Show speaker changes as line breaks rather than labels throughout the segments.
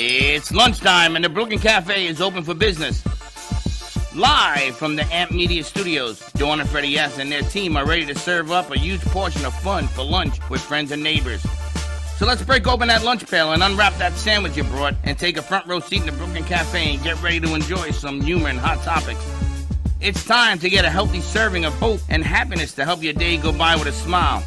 It's lunchtime and the Brooklyn Cafe is open for business. Live from the Amp Media Studios, Dawn and Freddie S. and their team are ready to serve up a huge portion of fun for lunch with friends and neighbors. So let's break open that lunch pail and unwrap that sandwich you brought and take a front row seat in the Brooklyn Cafe and get ready to enjoy some humor and hot topics. It's time to get a healthy serving of hope and happiness to help your day go by with a smile.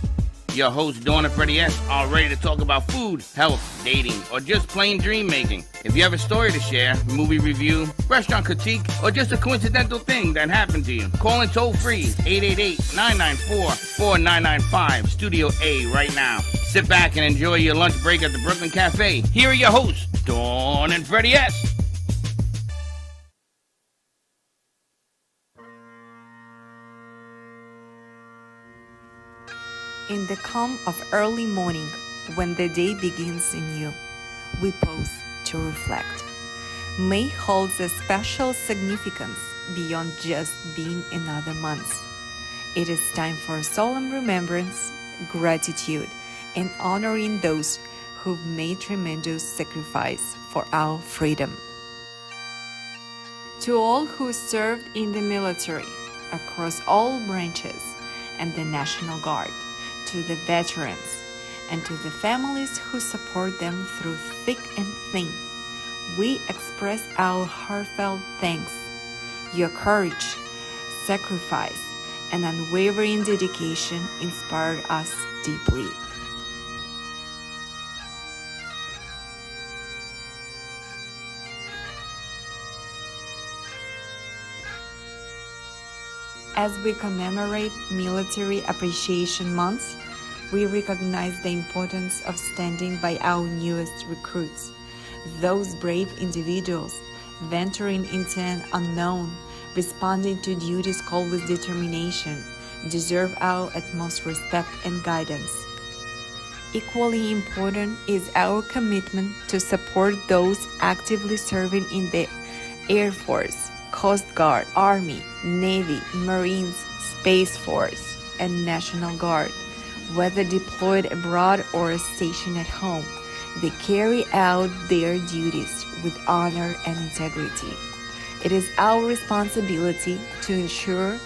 Your hosts, Dawn and Freddie S., are ready to talk about food, health, dating, or just plain dream making. If you have a story to share, movie review, restaurant critique, or just a coincidental thing that happened to you, call in toll free 888-994-4995, Studio A right now. Sit back and enjoy your lunch break at the Brooklyn Cafe. Here are your hosts, Dawn and Freddie S.
In the calm of early morning, when the day begins anew, we pause to reflect. May holds a special significance beyond just being another month. It is time for solemn remembrance, gratitude, and honoring those who've made tremendous sacrifice for our freedom. To all who served in the military, across all branches, and the National Guard, to the veterans, and to the families who support them through thick and thin, we express our heartfelt thanks. Your courage, sacrifice, and unwavering dedication inspired us deeply. As we commemorate Military Appreciation Month, we recognize the importance of standing by our newest recruits. Those brave individuals venturing into an unknown, responding to duties called with determination, deserve our utmost respect and guidance. Equally important is our commitment to support those actively serving in the Air Force, Coast Guard, Army, Navy, Marines, Space Force, and National Guard. Whether deployed abroad or stationed at home, they carry out their duties with honor and integrity. It is our responsibility to ensure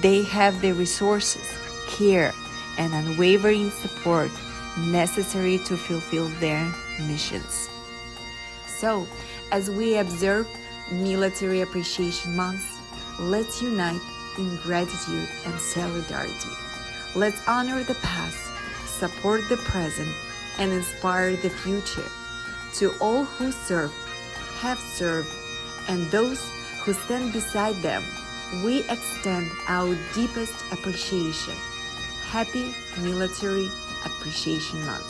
they have the resources, care, and unwavering support necessary to fulfill their missions. So, as we observe Military Appreciation Month, let's unite in gratitude and solidarity. Let's honor the past, support the present, and inspire the future. To all who serve, have served, and those who stand beside them, we extend our deepest appreciation. Happy Military Appreciation Month.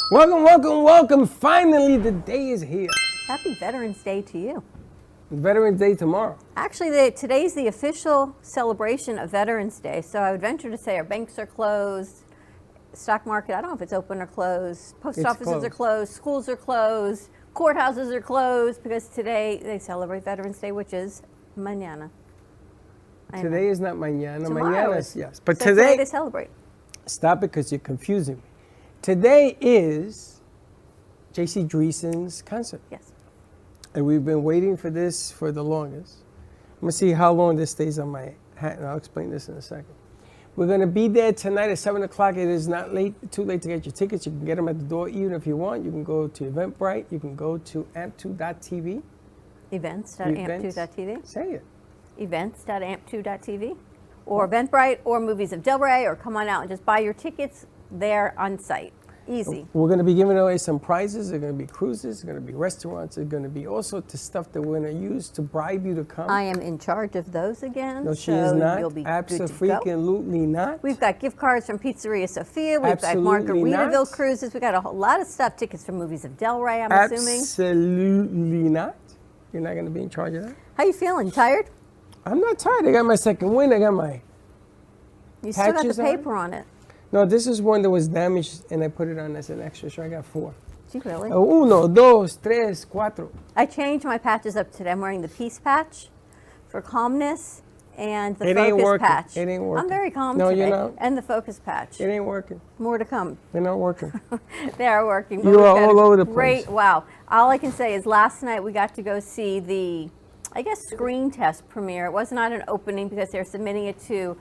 Welcome, welcome, welcome. Finally, the day is here.
Happy Veterans Day to you.
Veterans Day tomorrow.
Actually, today's the official celebration of Veterans Day, so I would venture to say our banks are closed, stock market, I don't know if it's open or closed, offices are closed, schools are closed, courthouses are closed, because today they celebrate Veterans Day, which is mañana.
Today is not mañana.
Tomorrow
Mañana
is.
yes. But
so
today
they celebrate.
Stop it, because you're confusing me. Today is J.C. Dreesen's concert.
Yes.
And we've been waiting for this for the longest. I'm going to see how long this stays on my hat, and I'll explain this in a second. We're going to be there tonight at 7 o'clock. It is not too late to get your tickets. You can get them at the door even if you want. You can go to Eventbrite. You can go to amp2.tv.
Events.amp2.tv.
Say it.
Events.amp2.tv. Or Eventbrite or Movies of Delray, or come on out and just buy your tickets there on site. Easy.
We're going to be giving away some prizes. There are going to be cruises. There are going to be restaurants. There's going to be all sorts of stuff that we're going to use to bribe you to come.
I am in charge of those again.
No, she is not.
You'll be
Absolutely not.
We've got gift cards from Pizzeria Sophia. We've got Margaritaville cruises. We've got a lot of stuff. Tickets for Movies of Delray, I'm assuming.
Absolutely not. You're not going to be in charge of that?
How you feeling? Tired?
I'm not tired. I got my second win. I got my
You still got the paper on it.
No, this is one that was damaged, and I put it on as an extra, so I got 4.
Did you really?
Uno, dos, tres, cuatro.
I changed my patches up today. I'm wearing the peace patch for calmness and the
It ain't
focus
working.
patch.
It ain't working.
I'm very calm
No,
today.
you're not.
And the focus patch.
It ain't working.
More to come.
They're not working.
They are working.
You
We've
are
got
all
a
over the
great,
place.
wow. All I can say is last night we got to go see the, I guess, screen test premiere. It was not an opening because they're submitting it to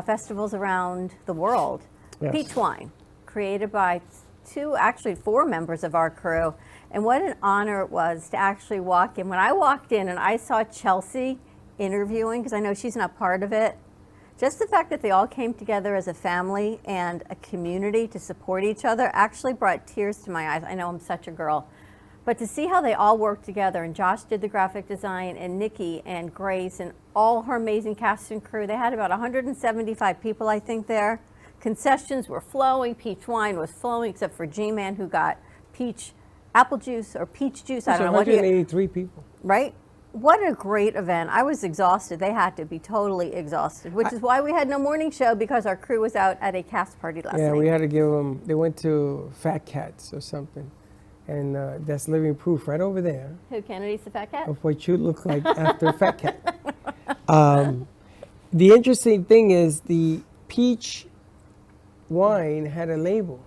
festivals around the world.
Yes.
Peach Wine, created by 4 members of our crew. And what an honor it was to actually walk in. When I walked in and I saw Chelsea interviewing, because I know she's not part of it, just the fact that they all came together as a family and a community to support each other actually brought tears to my eyes. I know I'm such a girl. But to see how they all worked together, and Josh did the graphic design, and Nikki and Grace and all her amazing cast and crew. They had about 175 people, I think, there. Concessions were flowing. Peach wine was flowing, except for G-Man, who got peach apple juice or peach juice. I don't know what he got.
183 people.
Right? What a great event. I was exhausted. They had to be totally exhausted, which is why we had no morning show, because our crew was out at a cast party last
Yeah,
night.
we had to give them, they went to Fat Cats or something. And that's living proof right over there
Who, Kennedy's the fat cat?
of what you look like after Fat Cat. The interesting thing is the peach wine had a label.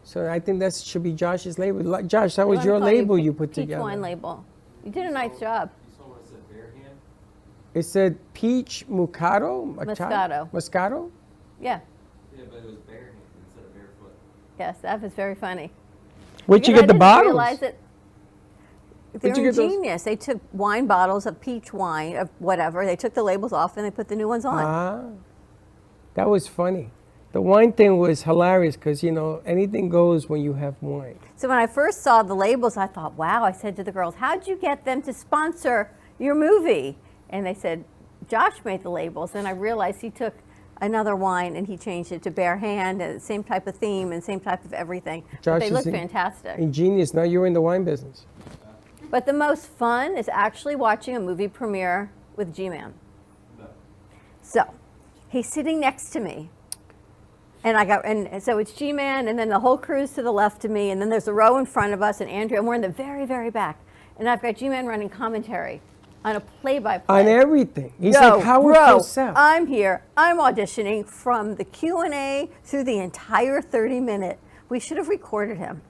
So I think that should be Josh's label. Josh, that was
I'm
your
calling
label
it
you put
Peach
together.
wine label. You did a nice job.
You saw what it said, bare hand?
It said peach Moscato?
Moscato.
Moscato?
Yeah.
Yeah, but it was bare hand instead of barefoot.
Yes, that was very funny.
Where'd you
Because
get the
I didn't
bottles?
realize it. They're
Where'd you get those?
ingenious. They took wine bottles of peach wine, of whatever. They took the labels off and they put the new ones on.
Ah, that was funny. The wine thing was hilarious because, you know, anything goes when you have wine.
So when I first saw the labels, I thought, wow. I said to the girls, how'd you get them to sponsor your movie? And they said, Josh made the labels. And I realized he took another wine and he changed it to bare hand, and same type of theme and same type of everything. But
Josh
they
is
look
in-
fantastic.
Ingenious. Now you're in the wine business.
But the most fun is actually watching a movie premiere with G-Man.
No.
So he's sitting next to me. And so it's G-Man, and then the whole crew's to the left of me, and then there's a row in front of us, and Andrea, and we're in the very, very back. And I've got G-Man running commentary on a play-by-play.
On everything. He's
Yo,
like Howard
bro,
Cosell.
I'm here. I'm auditioning from the Q&A through the entire 30-minute. We should have recorded him.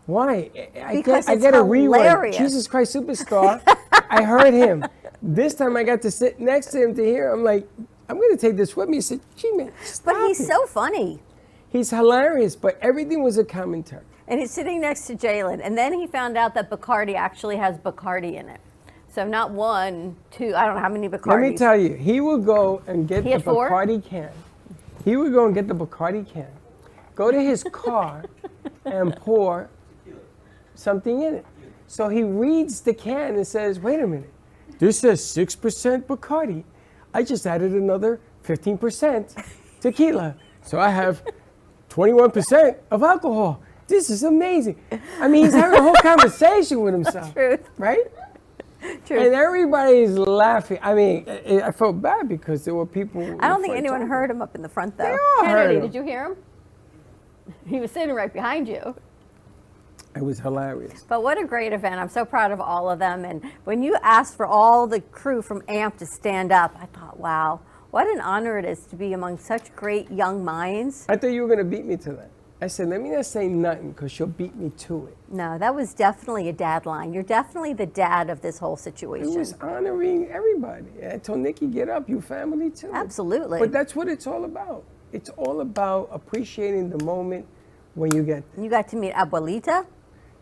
Why?
Because
I
it's
get a rerun.
hilarious.
Jesus Christ Superstar. I heard him. This time I got to sit next to him to hear. I'm like, I'm going to take this with me. He said, G-Man, stop
But he's
it."
so funny.
He's hilarious, but everything was a commentary.
And he's sitting next to Jalen. And then he found out that Bacardi actually has Bacardi in it. So not 1, 2, I don't know how many Bacardis.
Let me tell you, he would go and get
He
the
had 4?
Bacardi can. He would go and get the Bacardi can, go to his car, and pour something in it. So he reads the can and says, wait a minute, this says 6% Bacardi. I just added another 15% tequila. So I have 21% of alcohol. This is amazing. I mean, he's having a whole conversation with himself.
Truth.
Right?
True.
And everybody's laughing. I mean, I felt bad because there were people.
I don't think anyone heard him up in the front, though.
They all
Kennedy,
heard him.
did you hear him? He was sitting right behind you.
It was hilarious.
But what a great event. I'm so proud of all of them. And when you asked for all the crew from AMP to stand up, I thought, wow, what an honor it is to be among such great young minds.
I thought you were going to beat me to that. I said, let me not say nothing because she'll beat me to it.
No, that was definitely a dad line. You're definitely the dad of this whole
It
situation.
was honoring everybody. I told Nikki, get up, you family too.
Absolutely.
But that's what it's all about. It's all about appreciating the moment when you get there.
You got to meet Abuelita.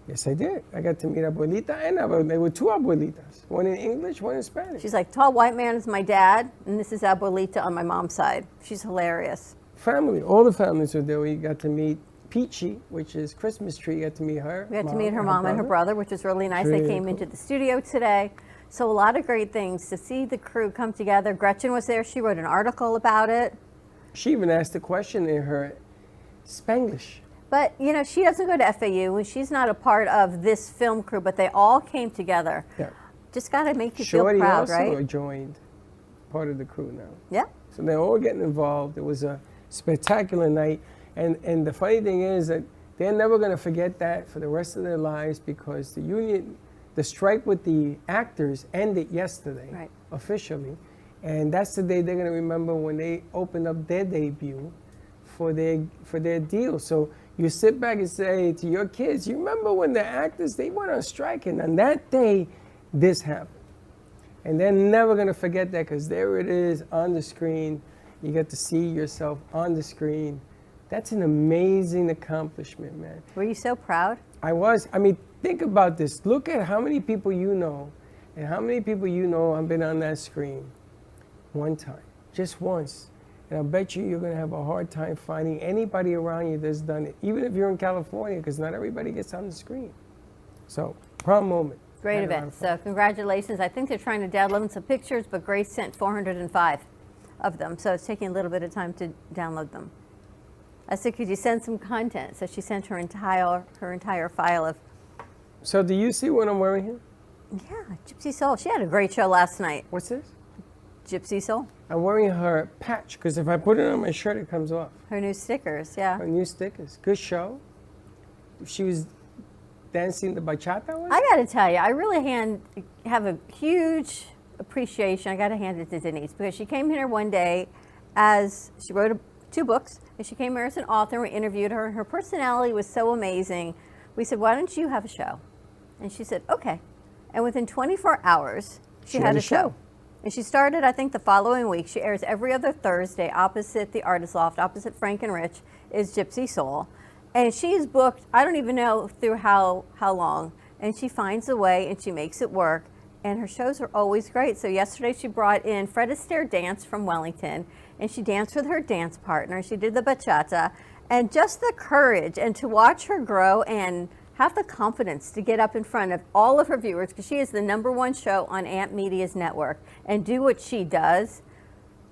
Yes, I did. I got to meet Abuelita and Abuelita. There were 2 Abuelitas, one in English, one in Spanish.
She's like, tall white man is my dad, and this is Abuelita on my mom's side. She's hilarious.
Family, all the families were there. We got to meet Peachy, which is Christmas tree. Got to meet her.
We got to meet her mom and her brother, which was really nice. They
Really
came
cool.
into the studio today. So a lot of great things to see the crew come together. Gretchen was there. She wrote an article about it.
She even asked a question in her Spanglish.
But, you know, she doesn't go to FAU, and she's not a part of this film crew, but they all came together.
Yeah.
Just got to make you
Shorty
feel proud,
also
right?
joined part of the crew now.
Yeah.
So they're all getting involved. There was a spectacular night. And the funny thing is that they're never going to forget that for the rest of their lives, because the strike with the actors ended yesterday,
Right.
officially. And that's the day they're going to remember when they opened up their debut for their deal. So you sit back and say to your kids, you remember when the actors, they went on strike, and on that day, this happened. And they're never going to forget that, because there it is on the screen. You get to see yourself on the screen. That's an amazing accomplishment, man.
Were you so proud?
I was. I mean, think about this. Look at how many people you know, and how many people you know have been on that screen one time, just once. And I bet you're going to have a hard time finding anybody around you that's done it, even if you're in California, because not everybody gets on the screen. So, proud moment.
Great event. So congratulations. I think they're trying to download some pictures, but Grace sent 405 of them. So it's taking a little bit of time to download them. I said, could you send some content? So she sent her entire file of.
So do you see what I'm wearing here?
Yeah, Gypsy Soul. She had a great show last night.
What's this?
Gypsy Soul.
I'm wearing her patch, because if I put it on my shirt, it comes off.
Her new stickers, yeah.
Her new stickers. Good show. She was dancing the bachata one?
I got to tell you, I really have a huge appreciation. I got to hand it to Denise, because she came here one day as she wrote 2 books, and she came here as an author. We interviewed her, and her personality was so amazing. We said, why don't you have a show? And she said, okay. And within 24 hours, she had a show. And she started, I think, the following week. She airs every other Thursday opposite the Artist Loft, opposite Frank and Rich, is Gypsy Soul. And she's booked, I don't even know through how long. And she finds a way, and she makes it work. And her shows are always great. So yesterday she brought in Fred Astaire Dance from Wellington, and she danced with her dance partner. She did the bachata. And just the courage, and to watch her grow and have the confidence to get up in front of all of her viewers, because she is the #1 show on AMP Media's network, and do what she does,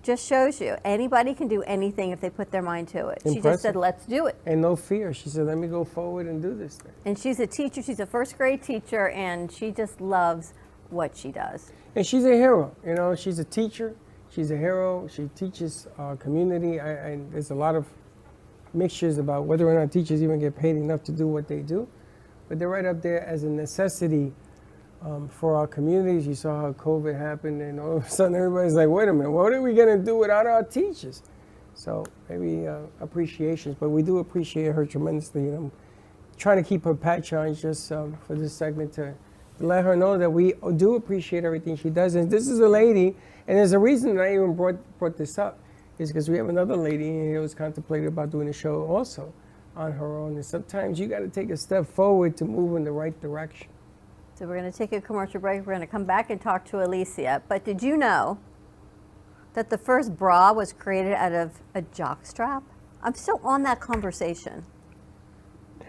just shows you anybody can do anything if they put their mind to it.
Impressive.
She just said, let's do it.
And no fear. She said, let me go forward and do this thing.
And she's a teacher. She's a first grade teacher, and she just loves what she does.
And she's a hero. You know, she's a teacher. She's a hero. She teaches our community. And there's a lot of mixtures about whether or not teachers even get paid enough to do what they do. But they're right up there as a necessity for our communities. You saw how COVID happened, and all of a sudden everybody's like, wait a minute, what are we going to do without our teachers? So maybe appreciations, but we do appreciate her tremendously. And I'm trying to keep her patch on just for this segment to let her know that we do appreciate everything she does. And this is a lady, and there's a reason that I even brought this up, is because we have another lady who was contemplating about doing a show also on her own. And sometimes you got to take a step forward to move in the right direction.
So we're going to take a commercial break. We're going to come back and talk to Alicia. But did you know that the first bra was created out of a jockstrap? I'm still on that conversation.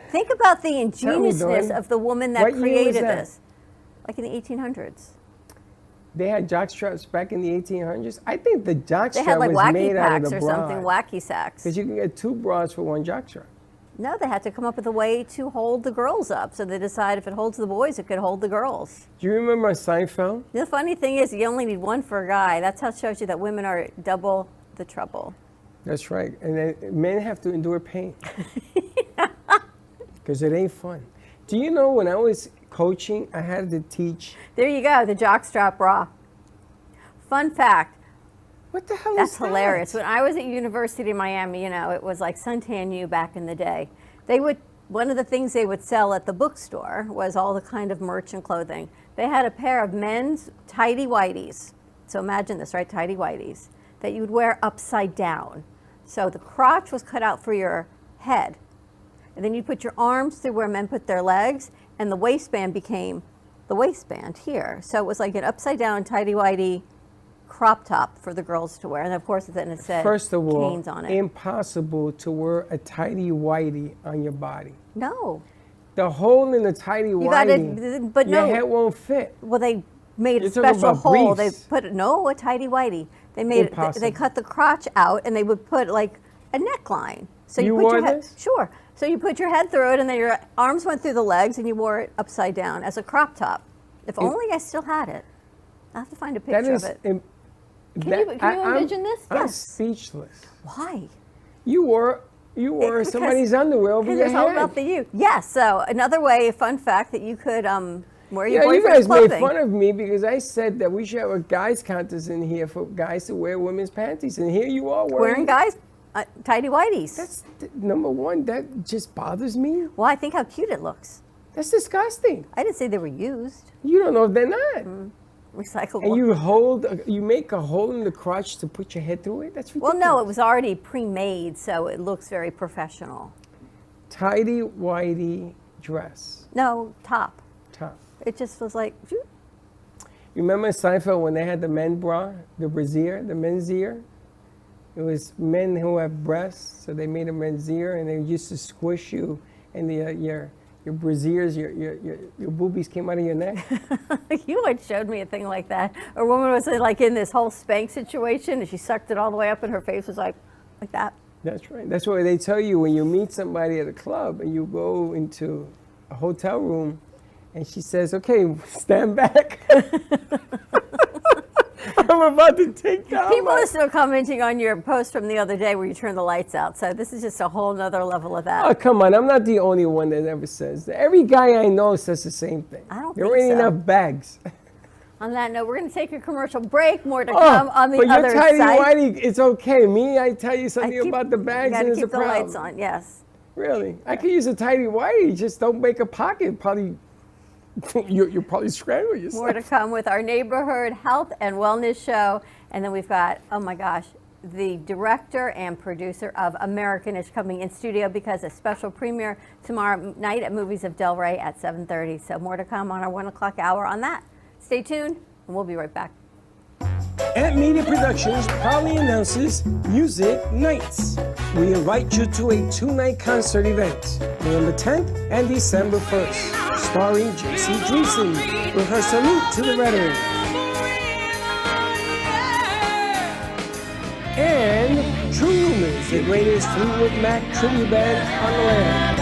Think about the ingeniousness of the woman that created this. Like in the 1800s.
They had jockstraps back in the 1800s. I think the jockstrap
They had like
was
wacky
made out of
packs
the
or
bra.
something, wacky sacks.
Because you can get 2 bras for 1 jockstrap.
No, they had to come up with a way to hold the girls up. So they decided if it holds the boys, it could hold the girls.
Do you remember Seinfeld?
The funny thing is, you only need 1 for a guy. That's how it shows you that women are double the trouble.
That's right. And then men have to endure pain. Because it ain't fun. Do you know when I was coaching, I had to teach.
There you go, the jockstrap bra. Fun fact.
What the hell
That's
is that?
hilarious. When I was at University of Miami, you know, it was like Suntan U back in the day. One of the things they would sell at the bookstore was all the kind of merch and clothing. They had a pair of men's tighty whities. So imagine this, right? Tighty whities that you would wear upside down. So the crotch was cut out for your head. And then you put your arms through where men put their legs, and the waistband became the waistband here. So it was like an upside down tighty whitey crop top for the girls to wear. And of course then it said
First of all,
Canes on it.
impossible to wear a tighty whitey on your body.
No.
The hole in the tighty whitey,
but
your
no.
head won't fit.
Well, they made a
You're talking
special
about
hole.
briefs.
They put a tighty whitey. They made
Impossible.
they cut the crotch out, and they would put like a neckline. So
You
put
wore
your head,
this?
Sure. So you put your head through it, and then your arms went through the legs, and you wore it upside down as a crop top. If only I still had it. I'll have to find a picture of it. Can you envision this?
I'm
Yes.
speechless.
Why?
You wore somebody's underwear over your
Because it's all
head.
about the you. Yes. So another way, fun fact, that you could wear your
Yeah, you
boyfriend's
guys
clothing.
made fun of me because I said that we should have a guys contest in here for guys to wear women's panties, and here you are
Wearing guys tidy whities.
That's number one. That just bothers me.
Well, I think how cute it looks.
That's disgusting.
I didn't say they were used.
You don't know if they're not.
Recyclable.
And you make a hole in the crotch to put your head through it? That's ridiculous.
Well, no, it was already pre-made, so it looks very professional.
Tidy whitey dress.
No, top.
Top.
It just was like,
You remember Seinfeld when they had the men bra, the brassiere, the men's ear? It was men who have breasts, so they made a men's ear, and they used to squish you, and your brassieres, your boobies came out of your neck.
you had showed me a thing like that. A woman was like in this whole spank situation, and she sucked it all the way up, and her face was like that.
That's right. That's why they tell you when you meet somebody at a club and you go into a hotel room, and she says, "Okay, stand back." I'm about to take down.
People are still commenting on your post from the other day where you turned the lights out. So this is just a whole nother level of that.
Oh, come on. I'm not the only one that ever says that. Every guy I know says the same thing.
I don't
there
think
ain't
so.
enough bags.
On that note, we're going to take a commercial break. More to come on the
but
other
you're tidy
side.
whitey, it's okay. Me, I tell you something about the bags,
You
and
got
it's
to
a
keep the
problem.
lights on, yes.
Really? I could use a tidy whitey. Just don't make a pocket. Probably, you'll probably scramble yourself.
More to come with our neighborhood health and wellness show. And then we've got, oh my gosh, the director and producer of American-ish coming in studio because a special premiere tomorrow night at Movies of Del Rey at 7:30. So more to come on our 1 o'clock hour on that. Stay tuned, and we'll be right back.
Amp Media Productions proudly announces Music Nights. We invite you to a 2-night concert event, November 10th and December 1st, starring J.C. Dreesen with her Salute to the Veteran. And True Oldies, the greatest Fleetwood Mac tribute band on the land.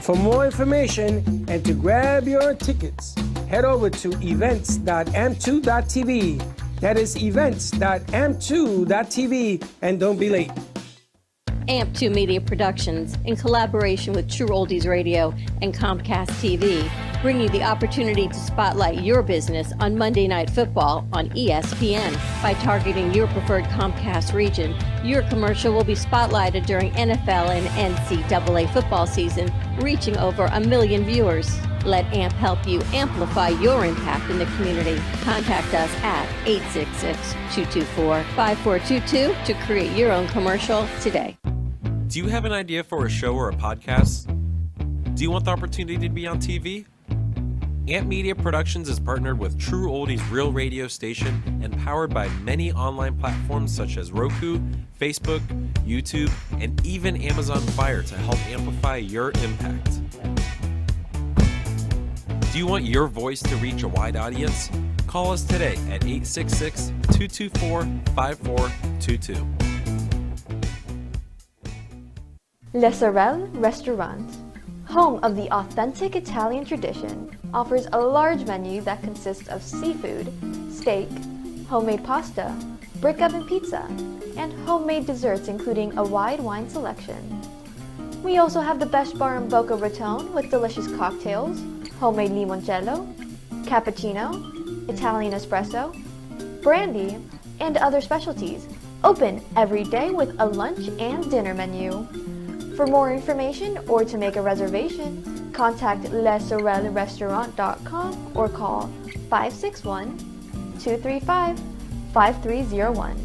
For more information and to grab your tickets, head over to events.amp2.tv. That is events.amp2.tv, and don't be late.
AMP2 Media Productions, in collaboration with True Oldies Radio and Comcast TV, bring you the opportunity to spotlight your business on Monday Night Football on ESPN. By targeting your preferred Comcast region, your commercial will be spotlighted during NFL and NCAA football season, reaching over 1 million viewers. Let AMP help you amplify your impact in the community. Contact us at 866-224-5422 to create your own commercial today.
Do you have an idea for a show or a podcast? Do you want the opportunity to be on TV? Amp Media Productions is partnered with True Oldies Real Radio Station and powered by many online platforms such as Roku, Facebook, YouTube, and even Amazon Fire to help amplify your impact. Do you want your voice to reach a wide audience? Call us today at 866-224-5422.
Le Sorel Restaurant, home of the authentic Italian tradition, offers a large menu that consists of seafood, steak, homemade pasta, brick oven pizza, and homemade desserts including a wide wine selection. We also have the best bar in Boca Raton with delicious cocktails, homemade limoncello, cappuccino, Italian espresso, brandy, and other specialties. Open every day with a lunch and dinner menu. For more information or to make a reservation, contact lesorelrestaurant.com or call 561-235-5301.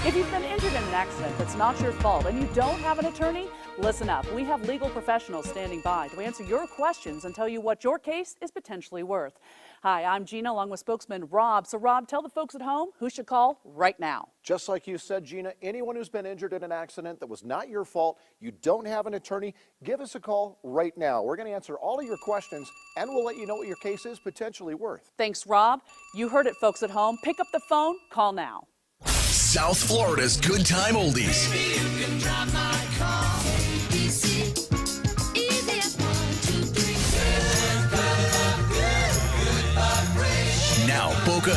If you've been injured in an accident that's not your fault and you don't have an attorney, listen up. We have legal professionals standing by to answer your questions and tell you what your case is potentially worth. Hi, I'm Gina along with spokesman Rob. So Rob, tell the folks at home who should call right now.
Just like you said, Gina, anyone who's been injured in an accident that was not your fault, you don't have an attorney, give us a call right now. We're going to answer all of your questions and we'll let you know what your case is potentially worth.
Thanks, Rob. You heard it, folks at home. Pick up the phone, call now.
South Florida's Good Time Oldies.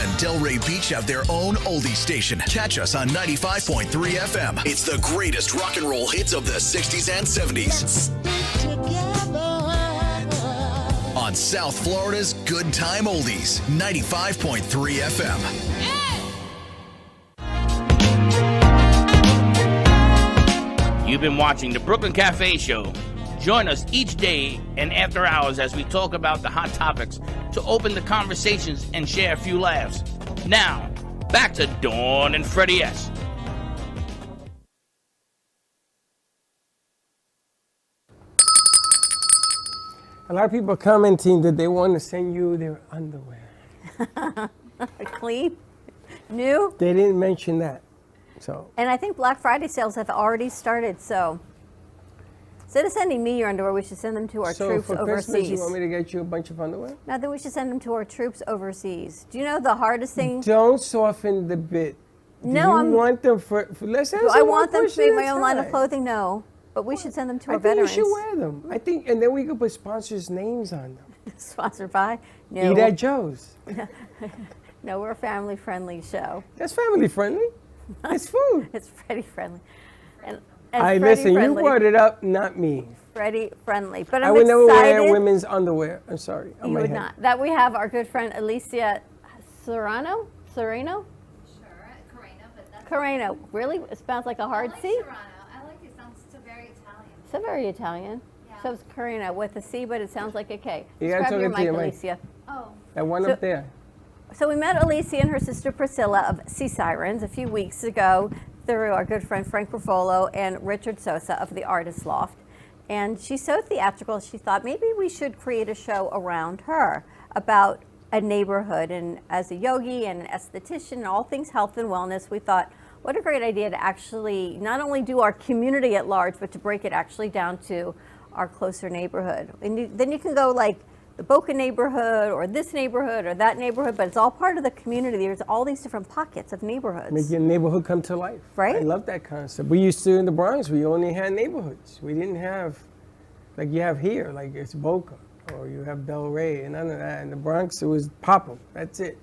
and Delray Beach have their own oldie station. Catch us on 95.3 FM. It's the greatest rock and roll hits of the 60s and 70s. On South Florida's Good Time Oldies, 95.3 FM.
You've been watching the Brooklyn Cafe Show. Join us each day and after hours as we talk about the hot topics to open the conversations and share a few laughs. Now, back to Dawn and Freddie S.
A lot of people are commenting that they want to send you their underwear.
Clean? New?
They didn't mention that. So.
And I think Black Friday sales have already started, so instead of sending me your underwear, we should send them to our troops
for
overseas.
Christmas, you want me to get you a bunch of underwear?
No, then we should send them to our troops overseas. Do you know the hardest thing?
Don't soften the bit.
No,
I want them for let's answer
Do I
one
want them to
question
make
at
my
a
own line of
time.
clothing? No. But we should send them to our
I think
veterans.
you should wear them. I think, and then we could put sponsors' names on them.
Sponsored by? No.
Eat at Joe's.
No, we're a family-friendly show.
That's family friendly. It's food.
It's Freddie friendly. And
Listen, you brought it up, not me.
Freddie friendly. But
I
I'm
would never
excited.
wear women's underwear. I'm sorry.
You would not. That we have our good friend Alicia Serrano? Serrano? Carreno. Really? It sounds like a hard C?
I like it. Sounds so very Italian.
So very Italian.
Yeah.
So it's Carreno with a C, but it sounds like a K.
You
Just
gotta
grab
talk
your
into
mic,
your mic.
Alicia.
Oh.
That one
So-
up there.
So we met Alicia and her sister Priscilla of Sea Sirens a few weeks ago through our good friend Frank Ruffolo and Richard Sosa of the Artist Loft. And she's so theatrical, she thought maybe we should create a show around her about a neighborhood. And as a yogi and an esthetician and all things health and wellness, we thought, what a great idea to actually not only do our community at large, but to break it actually down to our closer neighborhood. And then you can go like the Boca neighborhood or this neighborhood or that neighborhood, but it's all part of the community. There's all these different pockets of neighborhoods.
Make your neighborhood come to life.
Right?
I love that concept. We used to in the Bronx, we only had neighborhoods. We didn't have, like you have here, like it's Boca or you have Delray and none of that. In the Bronx, it was Popham. That's it.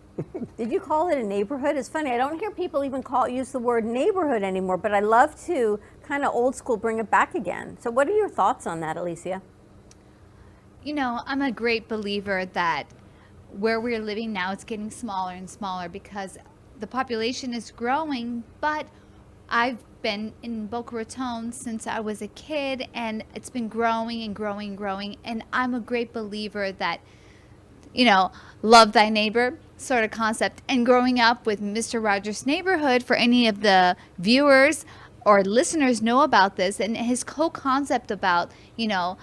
Did you call it a neighborhood? It's funny, I don't hear people even use the word neighborhood anymore, but I love to kind of old school bring it back again. So what are your thoughts on that, Alicia?
You know, I'm a great believer that where we're living now, it's getting smaller and smaller because the population is growing, but I've been in Boca Raton since I was a kid, and it's been growing and growing and growing, and I'm a great believer that, you know, love thy neighbor sort of concept. And growing up with Mr. Rogers' Neighborhood, for any of the viewers or listeners know about this, and his co-concept about, you know,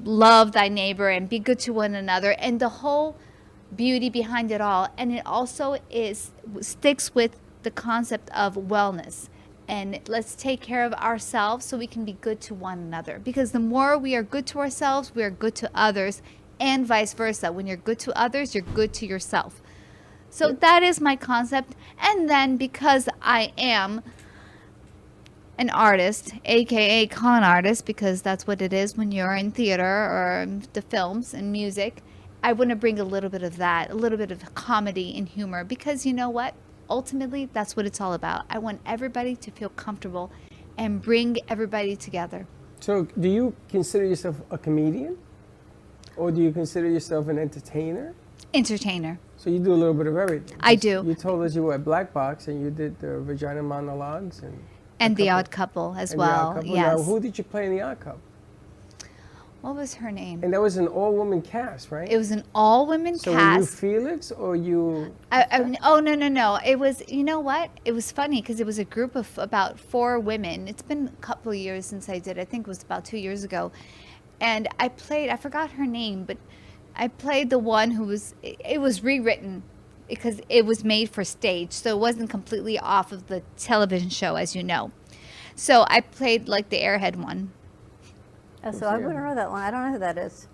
love thy neighbor and be good to one another, and the whole beauty behind it all. And it also sticks with the concept of wellness. And let's take care of ourselves so we can be good to one another. Because the more we are good to ourselves, we are good to others, and vice versa. When you're good to others, you're good to yourself. So that is my concept. And then because I am an artist, aka con artist, because that's what it is when you're in theater or the films and music, I want to bring a little bit of that, a little bit of comedy and humor, because you know what? Ultimately, that's what it's all about. I want everybody to feel comfortable and bring everybody together.
So do you consider yourself a comedian? Or do you consider yourself an entertainer?
Entertainer.
So you do a little bit of everything.
I do.
You told us you were at Black Box and you did the Vagina Monologues
and The Odd Couple as well.
Couple.
Yes.
Now, who did you play in The Odd Couple?
What was her name?
And that was an all-woman cast, right?
It was an all-women cast.
So were you Felix or you?
Oh, no. It was, you know what? It was funny because it was a group of about 4 women. It's been a couple of years since I did. I think it was about 2 years ago. And I forgot her name, but I played the one who it was rewritten because it was made for stage. So it wasn't completely off of the television show, as you know. So I played like the airhead one.
Oh, so I wouldn't know that one. I don't know who that is.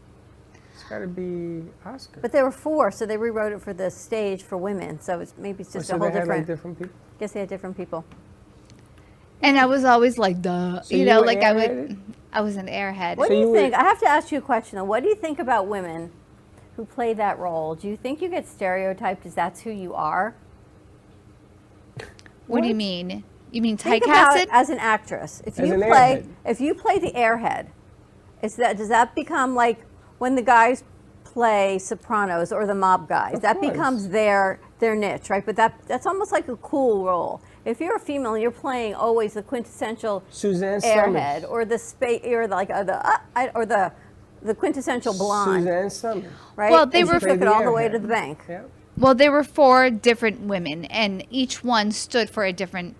It's got to be Oscar.
But there were 4, so they rewrote it for the stage for women. So maybe it's just a whole
they had,
different.
like, different people?
Guess they had different people.
And I was always like, duh.
So
you know,
were
like
airheaded?
I was an airhead.
What do you think? I have to ask you a question though. What do you think about women who play that role, do you think you get stereotyped as that's who you are?
What do you mean? You mean
Think about
typecasted?
it as an actress. If
As
you
an
play,
airhead.
if you play the airhead, does that become like when the guys play Sopranos or the mob guys?
Of
That
course.
becomes their niche, right? But that's almost like a cool role. If you're a female and you're playing always the quintessential
Suzanne
airhead
Summers.
or the quintessential blonde,
Suzanne Summers.
right?
Well, they
And she
were-
took it all the way
airhead.
to the bank.
Yeah.
Well, there were 4 different women, and each one stood for a different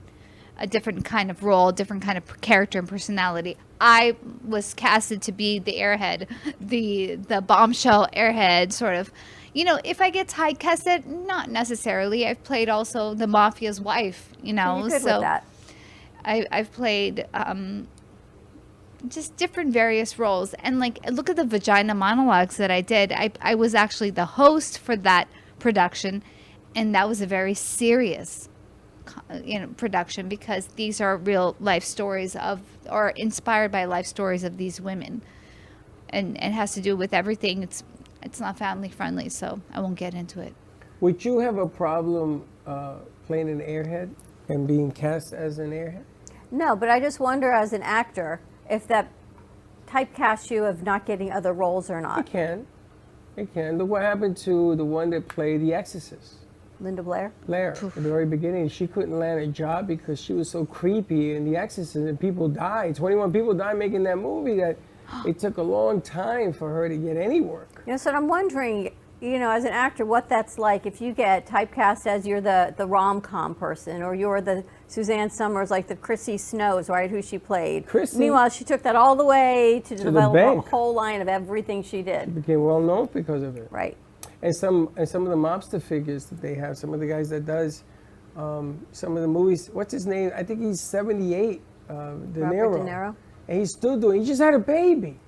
kind of role, different kind of character and personality. I was casted to be the airhead, the bombshell airhead, sort of. You know, if I get typecasted, not necessarily. I've played also the mafia's wife. You know,
You're good with that.
I've played just different various roles, and like look at the vagina monologues that I did. I was actually the host for that production, and that was a very serious production because these are real life stories or inspired by life stories of these women, and it has to do with everything. It's not family friendly, so I won't get into it.
Would you have a problem playing an airhead and being cast as an airhead?
No, but I just wonder as an actor if that typecasts you of not getting other roles or not.
It can. It can. Look what happened to the one that played The Exorcist.
Linda Blair?
Blair, at the very beginning, she couldn't land a job because she was so creepy in The Exorcist, and people died. 21 people died making that movie that it took a long time for her to get any work.
You know, so I'm wondering, you know, as an actor, what that's like if you get typecast as you're the rom-com person, or you're the Suzanne Summers, like the Chrissy Snows, right, who she played.
Chrissy.
Meanwhile, she took that all the way to
the
develop a
bank.
whole line of everything she did.
Became well known because of it.
Right.
And some of the mobster figures that they have, some of the guys that does some of the movies. What's his name? I think he's 78. De
Robert
Niro.
De Niro.
And he's still doing. He just had a baby.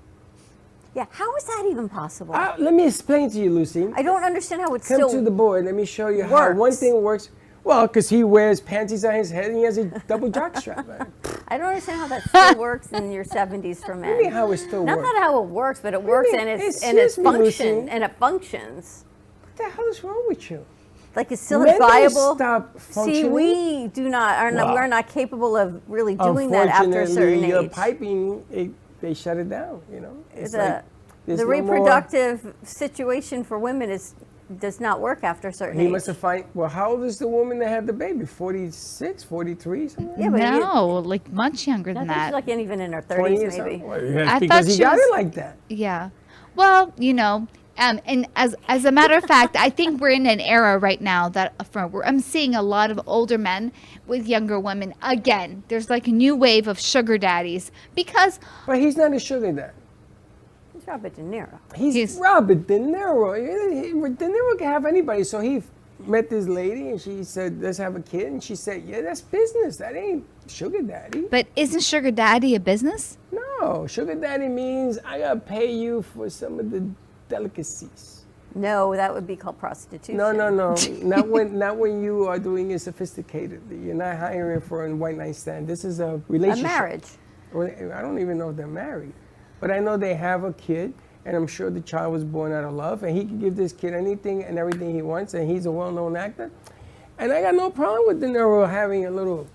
Yeah, how is that even possible?
Let me explain to you, Lucy.
I don't understand how it
Come
still
to the board. Let me show you how one
works.
thing works. Well, because he wears panties on his head and he has a double jockstrap.
I don't understand how that still works in your 70s for men.
What do you mean how it still
Not
works?
that how it works, but it
do you
works
mean?
and it's
Excuse me,
function
Lucy.
and it functions.
What the hell is wrong with you?
Like it's still
Men don't
viable.
stop
See,
functioning.
we do not
Well,
we're not capable of really doing that after a certain
Unfortunately, your
age.
piping, they shut it down. You know, it's
The
like there's
the
no more-
reproductive situation for women does not work after a certain
He
age.
must have find. Well, how old is the woman that had the baby? 46, 43, something.
Yeah, but
No, like much younger
I
than
think she's
that.
like even in her
20
30s
or
maybe.
something. Well, yeah,
I
because
thought
he
she
got
was-
it like that.
Yeah. Well, you know, and as a matter of fact, I think we're in an era right now that I'm seeing a lot of older men with younger women. Again, there's like a new wave of sugar daddies because
But he's not a sugar daddy.
He's Robert De Niro.
He's Robert De Niro. De Niro can have anybody. So he met this lady and she said, let's have a kid. And she said, yeah, that's business. That ain't sugar daddy.
But isn't sugar daddy a business?
No, sugar daddy means I got to pay you for some of the delicacies.
No, that would be called prostitution.
No. not when you are doing it sophisticatedly. You're not hiring for a white night stand. This is a relationship.
A marriage.
I don't even know if they're married. But I know they have a kid, and I'm sure the child was born out of love, and he can give this kid anything and everything he wants, and he's a well-known actor. And I got no problem with De Niro having a little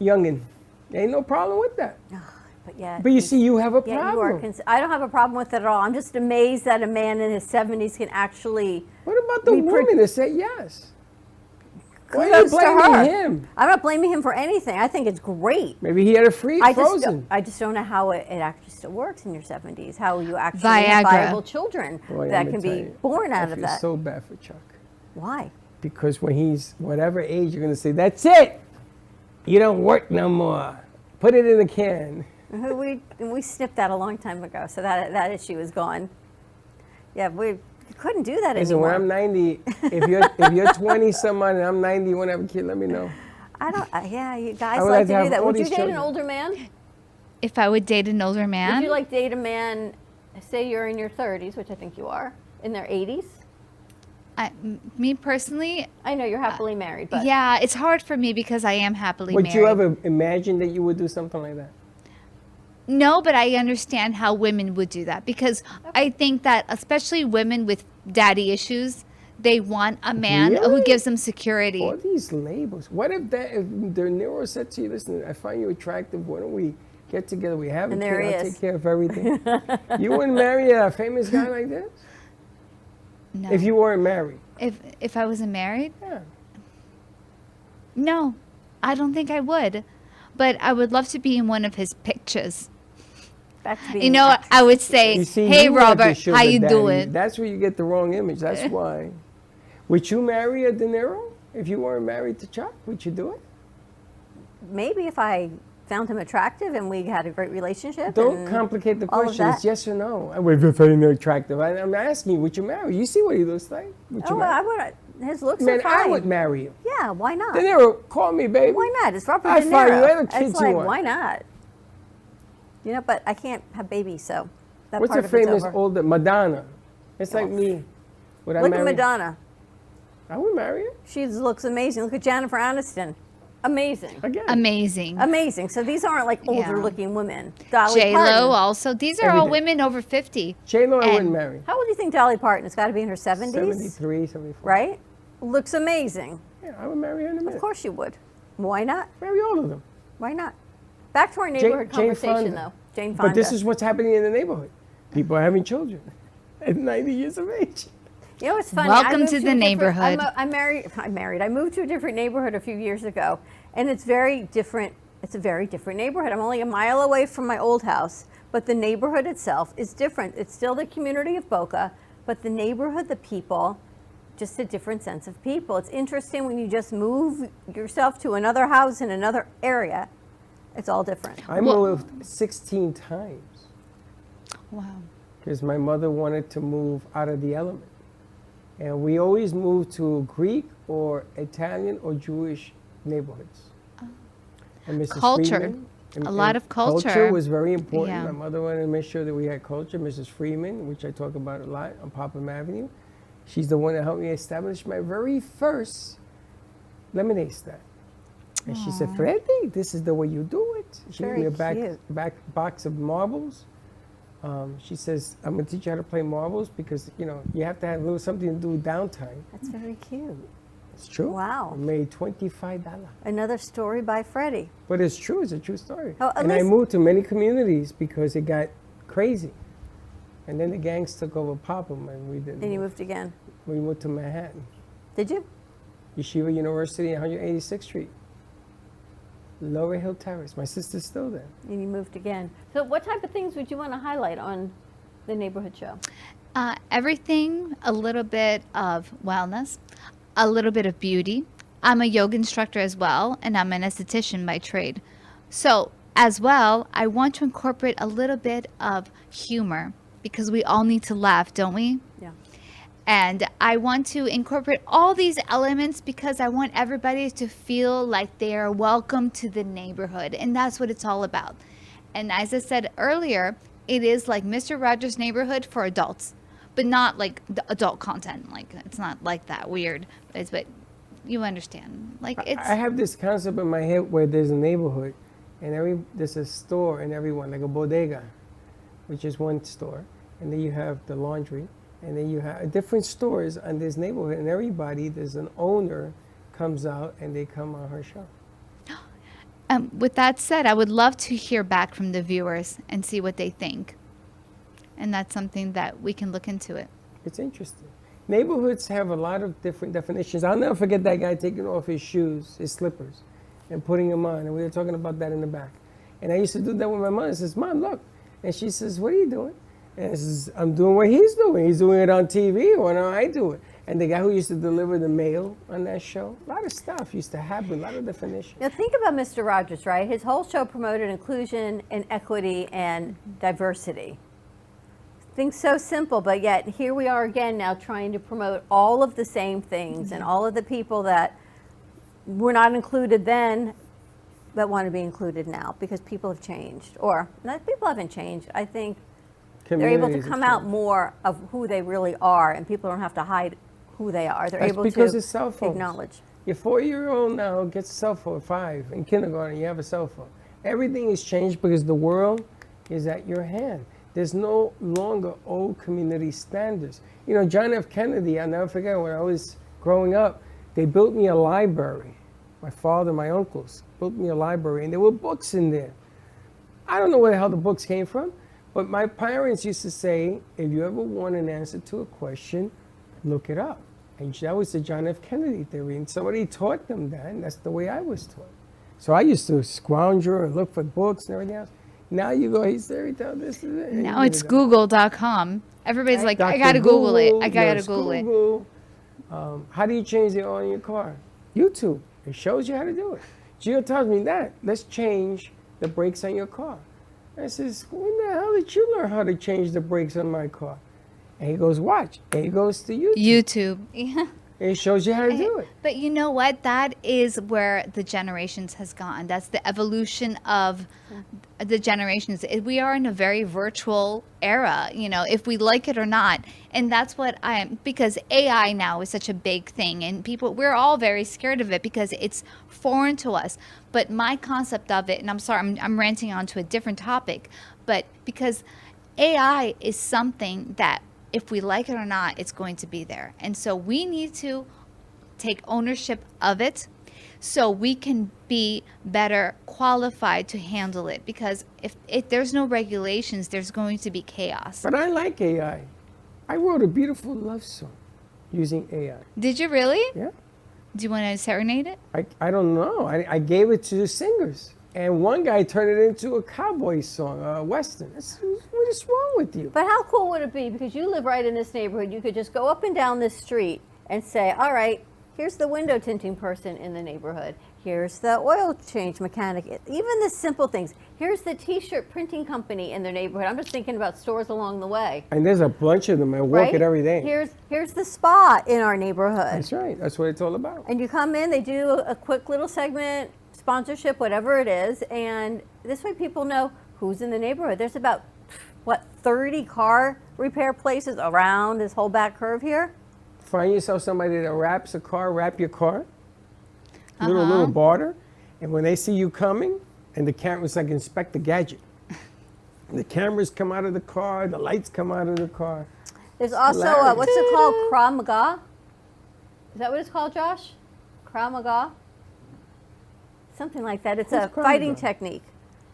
youngin'. There ain't no problem with that.
But yeah.
But you see, you have a
Yeah,
problem.
I don't have a problem with it at all. I'm just amazed that a man in his 70s can actually.
What about the woman that said yes? Why are you
Kudos to
blaming
her.
him?
I'm not blaming him for anything. I think it's great.
Maybe he had a free frozen.
I just don't know how it actually still works in your 70s. How you actually
Viagra.
have viable children
Boy,
that
I'm
can
gonna
be
tell you,
born out
I
of
feel
that.
so bad for Chuck.
Why?
Because when he's whatever age, you're going to say, that's it. You don't work no more. Put it in a can.
We snipped that a long time ago, so that issue is gone. Yeah, we couldn't do that
Listen,
anymore.
when I'm 90, if you're 20 some odd and I'm 90, you want to have a kid, let me know.
I don't. Yeah, you guys
I would
like
like
to
to
do
have
that.
all
Would you
these
date
children.
an older man?
If I would date an older man,
Would you like date a man? Say you're in your 30s, which I think you are, in their 80s.
Me personally,
I know you're happily married, but
yeah, it's hard for me because I am happily
Would
married.
you ever imagine that you would do something like that?
No, but I understand how women would do that because I think that especially women with daddy issues, they want a man who
Really?
gives them security.
All these labels. What if their neuro said to you, listen, I find you attractive, why don't we get together, we have a
And
kid,
there he
I'll
is.
take care of everything. You wouldn't marry a famous guy like this?
No.
If you weren't married?
If I wasn't married?
Yeah.
No, I don't think I would. But I would love to be in one of his pictures.
Back to being
You know,
an
I would say,
You see,
hey,
you have to
Robert,
show
how
the
you
daddy.
doing?
That's where you get the wrong image. That's why. Would you marry a De Niro if you weren't married to Chuck? Would you do it?
Maybe if I found him attractive and we had a great relationship.
Don't
and
complicate the
all of
question. It's
that.
yes or no. I would find him attractive. I'm asking you, would you marry? You see what he looks like? Would you
Oh,
marry?
I would. His looks
Man,
are fine.
I would marry him.
Yeah, why not?
De Niro, call me, baby.
Why not? It's Robert
I
De
find
Niro.
you any kids
It's like,
you want.
why not? You know, but I can't have babies, so that
What's
part
a
of it's
famous
over.
older Madonna? It's like me. Would I
Look
marry?
at Madonna.
I would marry her.
She looks amazing. Look at Jennifer Aniston. Amazing.
Again.
Amazing.
Amazing. So these aren't like older
Yeah.
looking women. Dolly
J-Lo
Parton.
also. These are all
Everything.
women over 50.
J-Lo I
And-
wouldn't marry.
How old do you think Dolly Parton? It's got to be in her 70s?
73, 74.
Right? Looks amazing.
Yeah, I would marry her in a minute.
Of course you would. Why not?
Marry all of them.
Why not? Back to our neighborhood
Jane
conversation,
Fonda.
though. Jane Fonda.
But this is what's happening in the neighborhood. People are having children at 90 years of age.
You know, it's funny.
Welcome
I moved
to
a
the
different-
neighborhood.
I'm married. I moved to a different neighborhood a few years ago, and it's very different. It's a very different neighborhood. I'm only a mile away from my old house, but the neighborhood itself is different. It's still the community of Boca, but the neighborhood, the people, just a different sense of people. It's interesting when you just move yourself to another house in another area. It's all different.
I moved 16 times
Wow.
because my mother wanted to move out of the element. And we always moved to Greek or Italian or Jewish neighborhoods. And Mrs.
Culture.
Freeman,
A lot of culture.
Culture was very important.
Yeah.
My mother wanted to make sure that we had culture. Mrs. Freeman, which I talk about a lot on Popham Avenue, she's the one that helped me establish my very first lemonade stand. And she said, Freddie, this is the way you do it. She gave me a
Very cute.
back box of marbles. She says, I'm going to teach you how to play marbles because, you know, you have to have a little something to do downtime.
That's very cute.
It's true.
Wow.
I made $25.
Another story by Freddie.
But it's true. It's a true story.
Oh, at
And I
least-
moved to many communities because it got crazy. And then the gangs took over Popham and we didn't.
And you moved again.
We moved to Manhattan.
Did you?
Yeshiva University, 186th Street. Lower Hill Terrace. My sister's still there.
And you moved again. So what type of things would you want to highlight on the neighborhood show?
Everything, a little bit of wellness, a little bit of beauty. I'm a yoga instructor as well, and I'm an esthetician by trade. So, as well, I want to incorporate a little bit of humor because we all need to laugh, don't we?
Yeah.
And I want to incorporate all these elements because I want everybody to feel like they are welcome to the neighborhood. And that's what it's all about. And as I said earlier, it is like Mr. Rogers' Neighborhood for adults, but not like the adult content. Like, it's not like that weird, but you understand. Like, it's.
I have this concept in my head where there's a neighborhood and there's a store in everyone, like a bodega, which is one store. And then you have the laundry. And then you have different stores on this neighborhood, and everybody, there's an owner, comes out and they come on her show.
With that said, I would love to hear back from the viewers and see what they think. And that's something that we can look into it.
It's interesting. Neighborhoods have a lot of different definitions. I'll never forget that guy taking off his shoes, his slippers, and putting them on. And we were talking about that in the back. And I used to do that with my mom. I says, Mom, look. And she says, what are you doing? And I says, I'm doing what he's doing. He's doing it on TV. Why don't I do it? And the guy who used to deliver the mail on that show, a lot of stuff used to happen, a lot of definition.
Now think about Mr. Rogers, right? His whole show promoted inclusion and equity and diversity. Things so simple, but yet here we are again now trying to promote all of the same things and all of the people that were not included then but want to be included now because people have changed. Or not, people haven't changed. I think they're able to
Communities have
come out
changed.
more of who they really are, and people don't have to hide who they are. They're
That's
able
because
to
it's cell phones.
acknowledge.
Your 4-year-old now gets a cell phone at 5. In kindergarten, you have a cell phone. Everything has changed because the world is at your hand. There's no longer old community standards. You know, John F. Kennedy, I'll never forget, when I was growing up, they built me a library. My father, my uncles built me a library, and there were books in there. I don't know where the hell the books came from, but my parents used to say, if you ever want an answer to a question, look it up. And that was the John F. Kennedy theory, and somebody taught them that, and that's the way I was taught. So I used to squander and look for books and everything else. Now you go, hey, Siri, tell this is it.
Now it's Google.com. Everybody's like, I gotta Google it. I gotta Google it.
How do you change the oil in your car? YouTube. It shows you how to do it. Gio tells me that. Let's change the brakes on your car. I says, when the hell did you learn how to change the brakes on my car? And he goes, watch. And he goes to YouTube.
YouTube. Yeah.
It shows you how to do it.
But you know what? That is where the generations has gone. That's the evolution of the generations. We are in a very virtual era, you know, if we like it or not. And that's what because AI now is such a big thing, and we're all very scared of it because it's foreign to us. But my concept of it, and I'm sorry, I'm ranting onto a different topic, but because AI is something that if we like it or not, it's going to be there. And so we need to take ownership of it so we can be better qualified to handle it. Because if there's no regulations, there's going to be chaos.
But I like AI. I wrote a beautiful love song using AI.
Did you really?
Yeah.
Do you want to serenade it?
I don't know. I gave it to singers. And one guy turned it into a cowboy song, a Western. What is wrong with you?
But how cool would it be? Because you live right in this neighborhood. You could just go up and down this street and say, all right, here's the window tinting person in the neighborhood. Here's the oil change mechanic. Even the simple things. Here's the T-shirt printing company in their neighborhood. I'm just thinking about stores along the way.
And there's a bunch of them. I walk it every day.
Here's the spa in our neighborhood.
That's right. That's what it's all about.
And you come in, they do a quick little segment, sponsorship, whatever it is, and this way people know who's in the neighborhood. There's about, 30 car repair places around this whole back curve here?
Find yourself somebody that wrap your car, little barter, and when they see you coming, and the camera's like inspect the gadget. The cameras come out of the car, the lights come out of the car.
There's also, what's it called, Krav Maga? Is that what it's called, Josh? Krav Maga? Something like that. It's a fighting technique.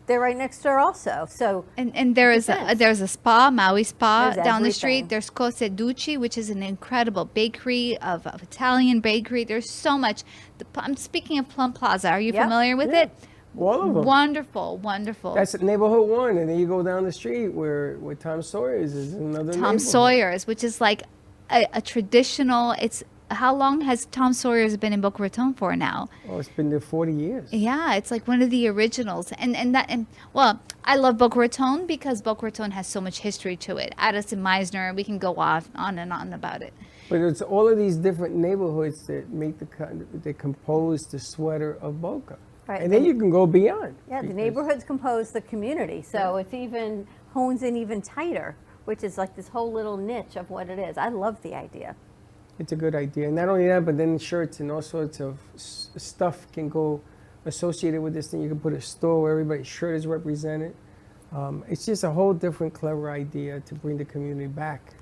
They're right next door also. So
and there's a spa, Maui Spa, down the street. There's Cose Ducci, which is an incredible bakery of Italian bakery. There's so much. I'm speaking of Plum Plaza. Are you familiar with it?
All of them.
Wonderful, wonderful.
That's neighborhood 1, and then you go down the street where Tom Sawyer's is another
Tom Sawyer's, which is like a traditional. How long has Tom Sawyer's been in Boca Raton for now?
Oh, it's been there 40 years.
Yeah, it's like one of the originals. And I love Boca Raton because Boca Raton has so much history to it. Addison Meisner, we can go on and on about it.
But it's all of these different neighborhoods that make they compose the sweater of Boca. Right. And then you can go beyond.
Yeah, the neighborhoods compose the community. So it's even hones in even tighter, which is like this whole little niche of what it is. I love the idea.
It's a good idea. And not only that, but then shirts and all sorts of stuff can go associated with this thing. You can put a store where everybody's shirt is represented. It's just a whole different clever idea to bring the community back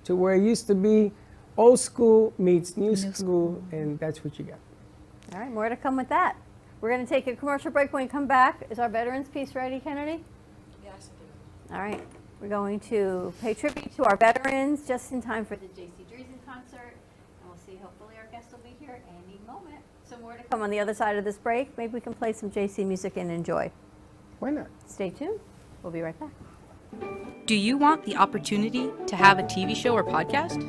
to where it used to be old school meets new school, and that's what you got.
All right, more to come with that. We're going to take a commercial break. When we come back, is our veterans piece ready, Kennedy?
Yes.
All right. We're going to pay tribute to our veterans just in time for the J.C. Dreesen concert. And we'll see, hopefully our guest will be here any moment. So more to come on the other side of this break. Maybe we can play some J.C. music and enjoy.
Why not?
Stay tuned. We'll be right back.
Do you want the opportunity to have a TV show or podcast?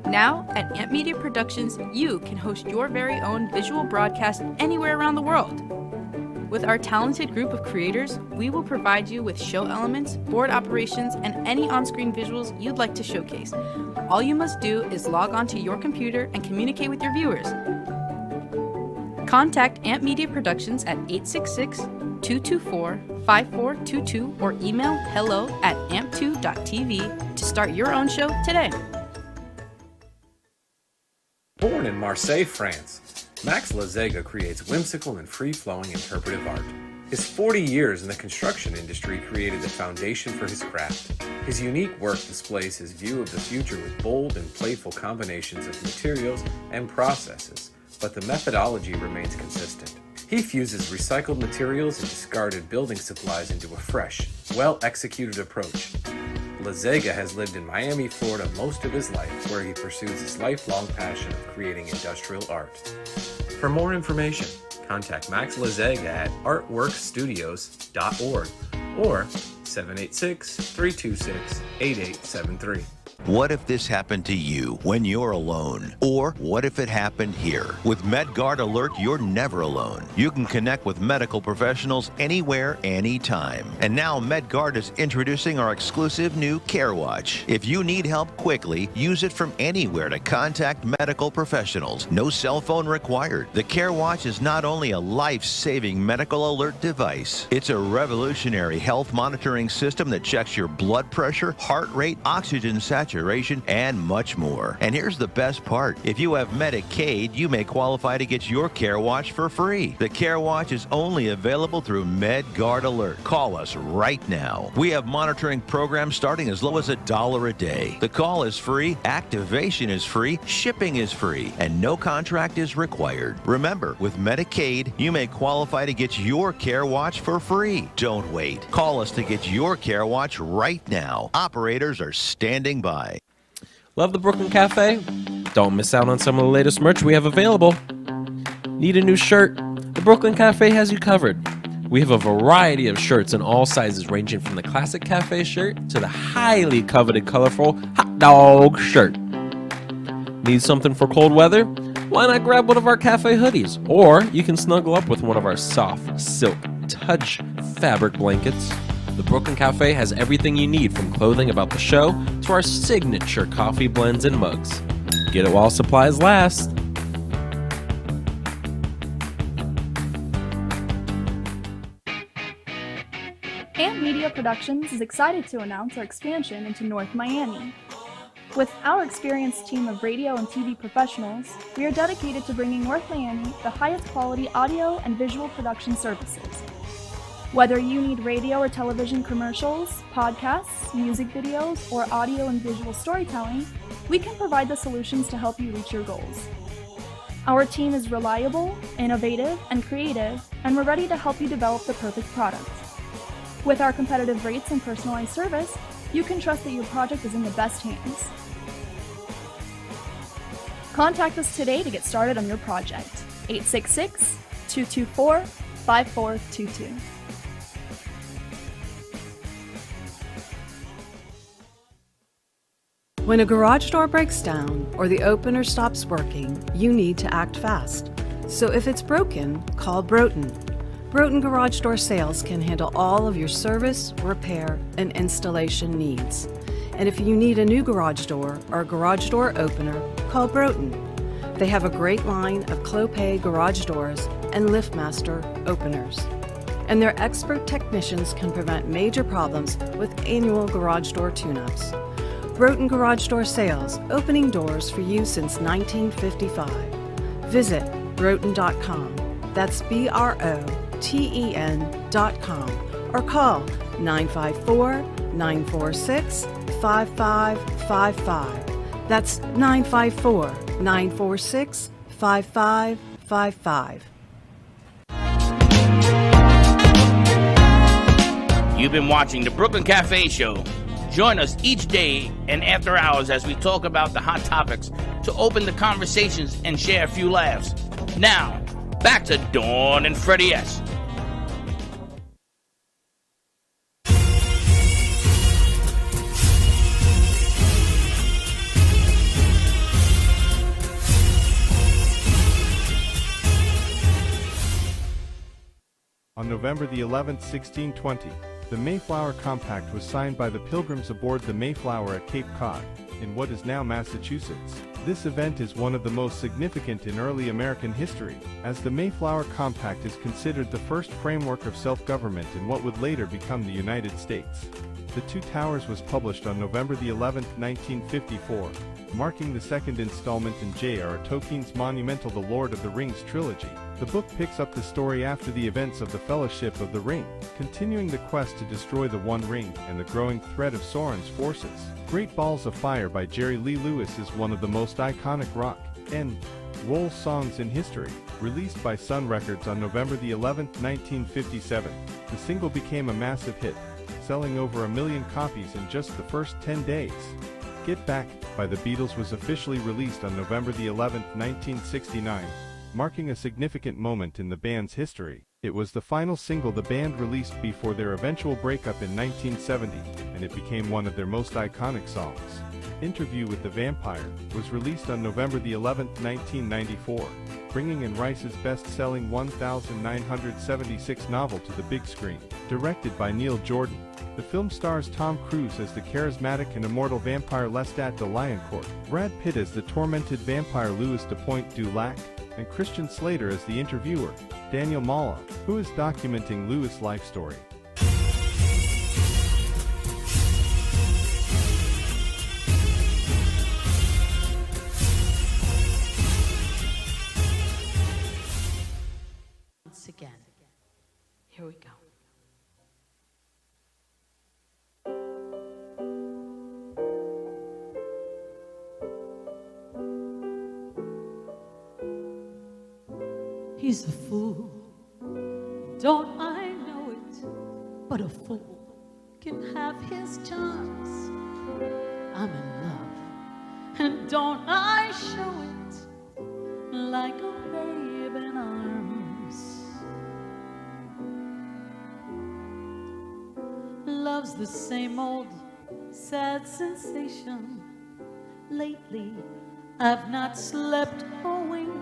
Now, at Amp Media Productions, you can host your very own visual broadcast anywhere around the world. With our talented group of creators, we will provide you with show elements, board operations, and any on-screen visuals you'd like to showcase. All you must do is log onto your computer and communicate with your viewers. Contact Amp Media Productions at 866-224-5422 or email hello@amp2.tv to start your own show today.
Born in Marseille, France, Max Lazega creates whimsical and free-flowing interpretive art. His 40 years in the construction industry created the foundation for his craft. His unique work displays his view of the future with bold and playful combinations of materials and processes, but the methodology remains consistent. He fuses recycled materials and discarded building supplies into a fresh, well-executed approach. Lazega has lived in Miami, Florida most of his life, where he pursues his lifelong passion of creating industrial art. For more information, contact Max Lazega at artworkstudios.org or 786-326-8873.
What if this happened to you when you're alone? Or what if it happened here? With MedGuard Alert, you're never alone. You can connect with medical professionals anywhere, anytime. And now MedGuard is introducing our exclusive new Care Watch. If you need help quickly, use it from anywhere to contact medical professionals. No cell phone required. The Care Watch is not only a life-saving medical alert device, it's a revolutionary health monitoring system that checks your blood pressure, heart rate, oxygen saturation, and much more. And here's the best part. If you have Medicaid, you may qualify to get your Care Watch for free. The Care Watch is only available through MedGuard Alert. Call us right now. We have monitoring programs starting as low as $1 a day. The call is free, activation is free, shipping is free, and no contract is required. Remember, with Medicaid, you may qualify to get your Care Watch for free. Don't wait. Call us to get your Care Watch right now. Operators are standing by.
Love the Brooklyn Cafe? Don't miss out on some of the latest merch we have available. Need a new shirt? The Brooklyn Cafe has you covered. We have a variety of shirts in all sizes, ranging from the classic cafe shirt to the highly coveted colorful hot dog shirt. Need something for cold weather? Why not grab one of our cafe hoodies? Or you can snuggle up with one of our soft silk touch fabric blankets. The Brooklyn Cafe has everything you need, from clothing about the show to our signature coffee blends and mugs. Get it while supplies last.
Amp Media Productions is excited to announce our expansion into North Miami. With our experienced team of radio and TV professionals, we are dedicated to bringing North Miami the highest quality audio and visual production services. Whether you need radio or television commercials, podcasts, music videos, or audio and visual storytelling, we can provide the solutions to help you reach your goals. Our team is reliable, innovative, and creative, and we're ready to help you develop the perfect product. With our competitive rates and personalized service, you can trust that your project is in the best hands. Contact us today to get started on your project. 866-224-5422.
When a garage door breaks down or the opener stops working, you need to act fast. So if it's broken, call Broughton. Broughton Garage Door Sales can handle all of your service, repair, and installation needs. And if you need a new garage door or a garage door opener, call Broughton. They have a great line of Clopay garage doors and LiftMaster openers. And their expert technicians can prevent major problems with annual garage door tune-ups. Broughton Garage Door Sales, opening doors for you since 1955. Visit Broughton.com. That's BROTEN.com. Or call 954-946-5555. That's 954-946-5555.
You've been watching the Brooklyn Cafe Show. Join us each day and after hours as we talk about the hot topics to open the conversations and share a few laughs. Now, back to Dawn and Freddie S.
On November the 11th, 1620, the Mayflower Compact was signed by the Pilgrims aboard the Mayflower at Cape Cod, in what is now Massachusetts. This event is one of the most significant in early American history, as the Mayflower Compact is considered the first framework of self-government in what would later become the United States. The Two Towers was published on November the 11th, 1954, marking the second installment in J.R.R. Tolkien's monumental The Lord of the Rings trilogy. The book picks up the story after the events of the Fellowship of the Ring, continuing the quest to destroy the One Ring and the growing threat of Sauron's forces. Great Balls of Fire by Jerry Lee Lewis is one of the most iconic rock and roll songs in history. Released by Sun Records on November the 11th, 1957, the single became a massive hit, selling over 1 million copies in just the first 10 days. Get Back by the Beatles was officially released on November the 11th, 1969, marking a significant moment in the band's history. It was the final single the band released before their eventual breakup in 1970, and it became one of their most iconic songs. Interview with the Vampire was released on November the 11th, 1994, bringing in Rice's best-selling 1976 novel to the big screen. Directed by Neil Jordan, the film stars Tom Cruise as the charismatic and immortal vampire Lestat de Lioncourt, Brad Pitt as the tormented vampire Louis de Pointe du Lac, and Christian Slater as the interviewer, Daniel Mala, who is documenting Louis' life story.
Once again, here we go. He's a fool, don't I know it? But a fool can have his charms. I'm in love, and don't I show it like a babe in arms. Love's the same old sad sensation. Lately, I've not slept a wink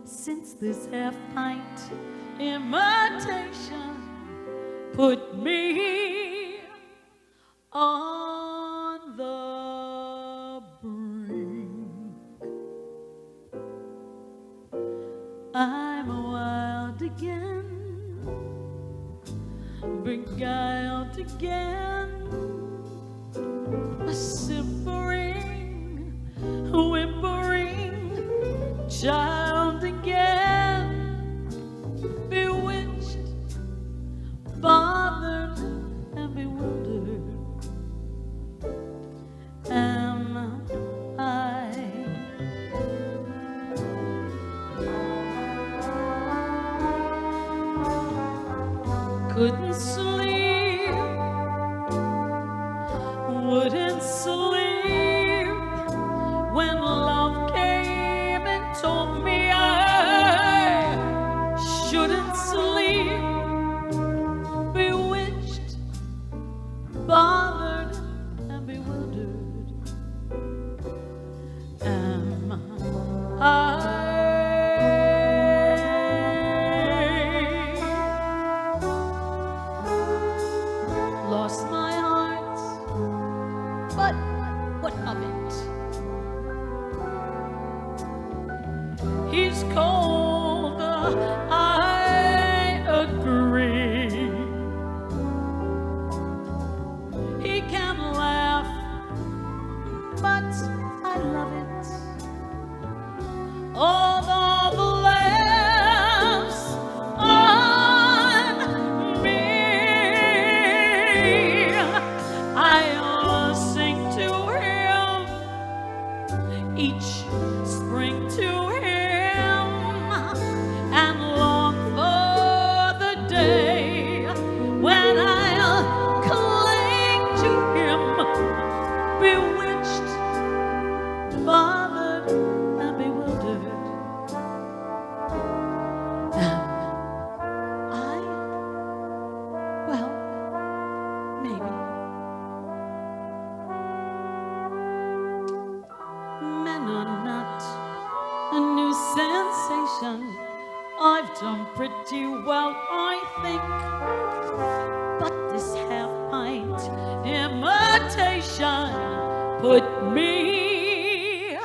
since this half-pint imitation put me on the brink. I'm wild again, beguiled again, a simpering, whimpering child again, bewitched, bothered, and bewildered. Am I? Couldn't sleep, wouldn't sleep when love came and told me I shouldn't sleep. Bewitched, bothered, and bewildered. Am I? Lost my heart, but what of it? He's cold, I agree. He can laugh, but I love it. Although the laughs on me, I'll sing to him each spring to him and long for the day when I'll cling to him, bewitched, bothered, and bewildered. Am I? Well, maybe. Men are not a new sensation. I've done pretty well, I think. But this half-pint imitation put me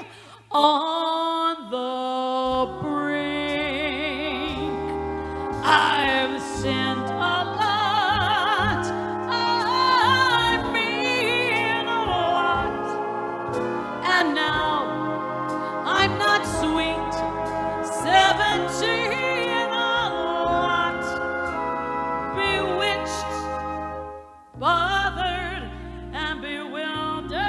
on the brink. I've sinned a lot. And now I'm not sweet, 17 a lot, bewitched, bothered, and bewildered.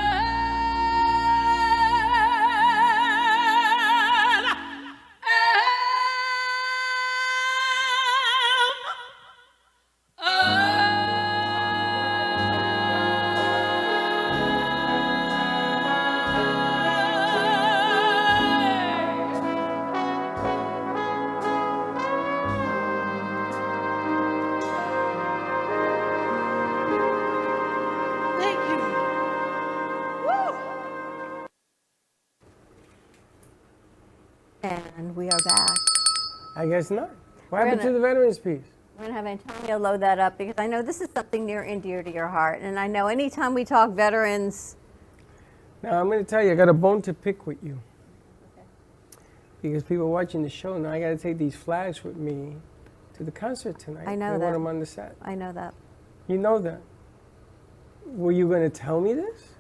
And we are back.
I guess not. What
We're
happened to
gonna-
the veterans piece?
We're going to have Antonio load that up because I know this is something near and dear to your heart. And I know anytime we talk veterans.
Now, I'm going to tell you, I got a bone to pick with you. Because people are watching the show now, I got to take these flags with me to the concert tonight.
I know
they
that.
want them on the set.
I know that.
You know that. Were you going to tell me this?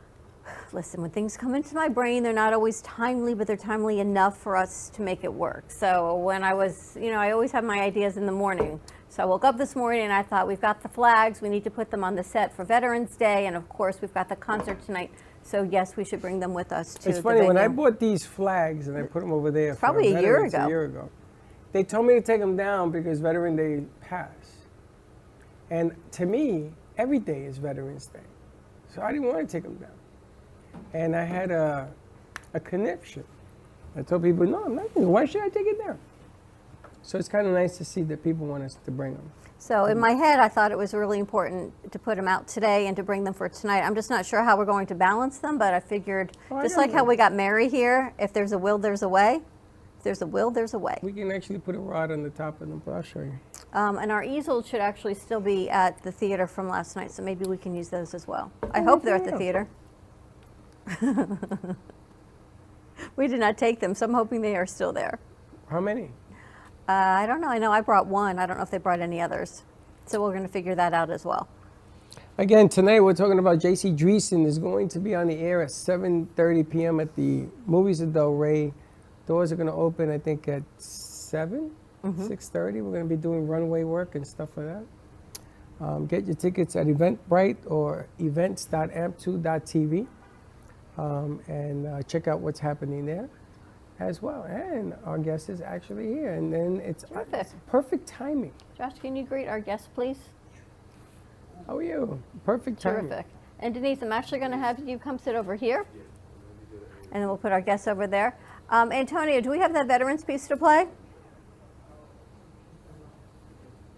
Listen, when things come into my brain, they're not always timely, but they're timely enough for us to make it work. So when I was, I always have my ideas in the morning. So I woke up this morning and I thought, we've got the flags, we need to put them on the set for Veterans Day, and of course we've got the concert tonight. So yes, we should bring them with us to
It's
the
funny, when I
venue.
bought these flags and I put them over there for
probably a year
veterans
ago.
a year ago, they told me to take them down because Veteran Day passed. And to me, every day is Veterans Day. So I didn't want to take them down. And I had a conniption. I told people, no, I'm not. Why should I take it down? So it's kind of nice to see that people want us to bring them.
So in my head, I thought it was really important to put them out today and to bring them for tonight. I'm just not sure how we're going to balance them, but I figured, just like how we got Mary here, if there's a will, there's a way. If there's a will, there's a way.
We can actually put a rod on the top of them, but I'll show you.
And our easels should actually still be at the theater from last night, so maybe we can use those as well. I hope they're at the theater. We did not take them, so I'm hoping they are still there.
How many?
I don't know. I know I brought one. I don't know if they brought any others. So we're going to figure that out as well.
Again, tonight we're talking about J.C. Dreesen is going to be on the air at 7:30 p.m. at the Movies of Del Rey. Doors are going to open, I think, at 7, 6:30. We're going to be doing runway work and stuff like that. Get your tickets at Eventbrite or events.amp2.tv and check out what's happening there as well. And our guest is actually here. And then it's perfect timing.
Josh, can you greet our guest, please?
How are you? Perfect timing.
Terrific. And Denise, I'm actually going to have you come sit over here. And then we'll put our guests over there. Antonio, do we have that veterans piece to play?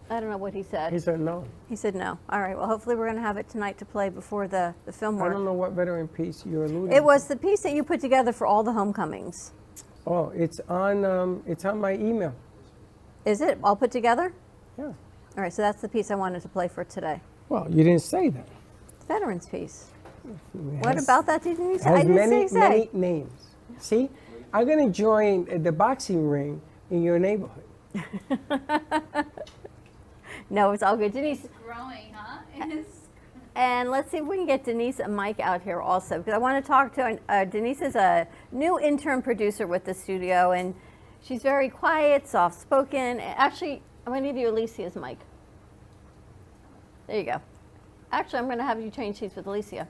I don't know what he said.
He said no.
He said no. All right. Well, hopefully we're going to have it tonight to play before the film
I
work.
don't know what veteran piece you're alluding
It was the piece that you put together for all the homecomings.
Oh, it's on my email.
Is it all put together?
Yeah.
All right. So that's the piece I wanted to play for today.
Well, you didn't say that.
Veterans piece.
It
What
has-
about that did you say?
Has
I didn't
many
say.
names. See, I'm gonna join the boxing ring in your neighborhood.
No, it's all good. Denise.
Growing, huh?
And let's see if we can get Denise and Mike out here also, because I want to talk to Denise is a new intern producer with the studio, and she's very quiet, soft-spoken. Actually, I'm going to give you Alicia's mic. There you go. Actually, I'm going to have you change seats with Alicia.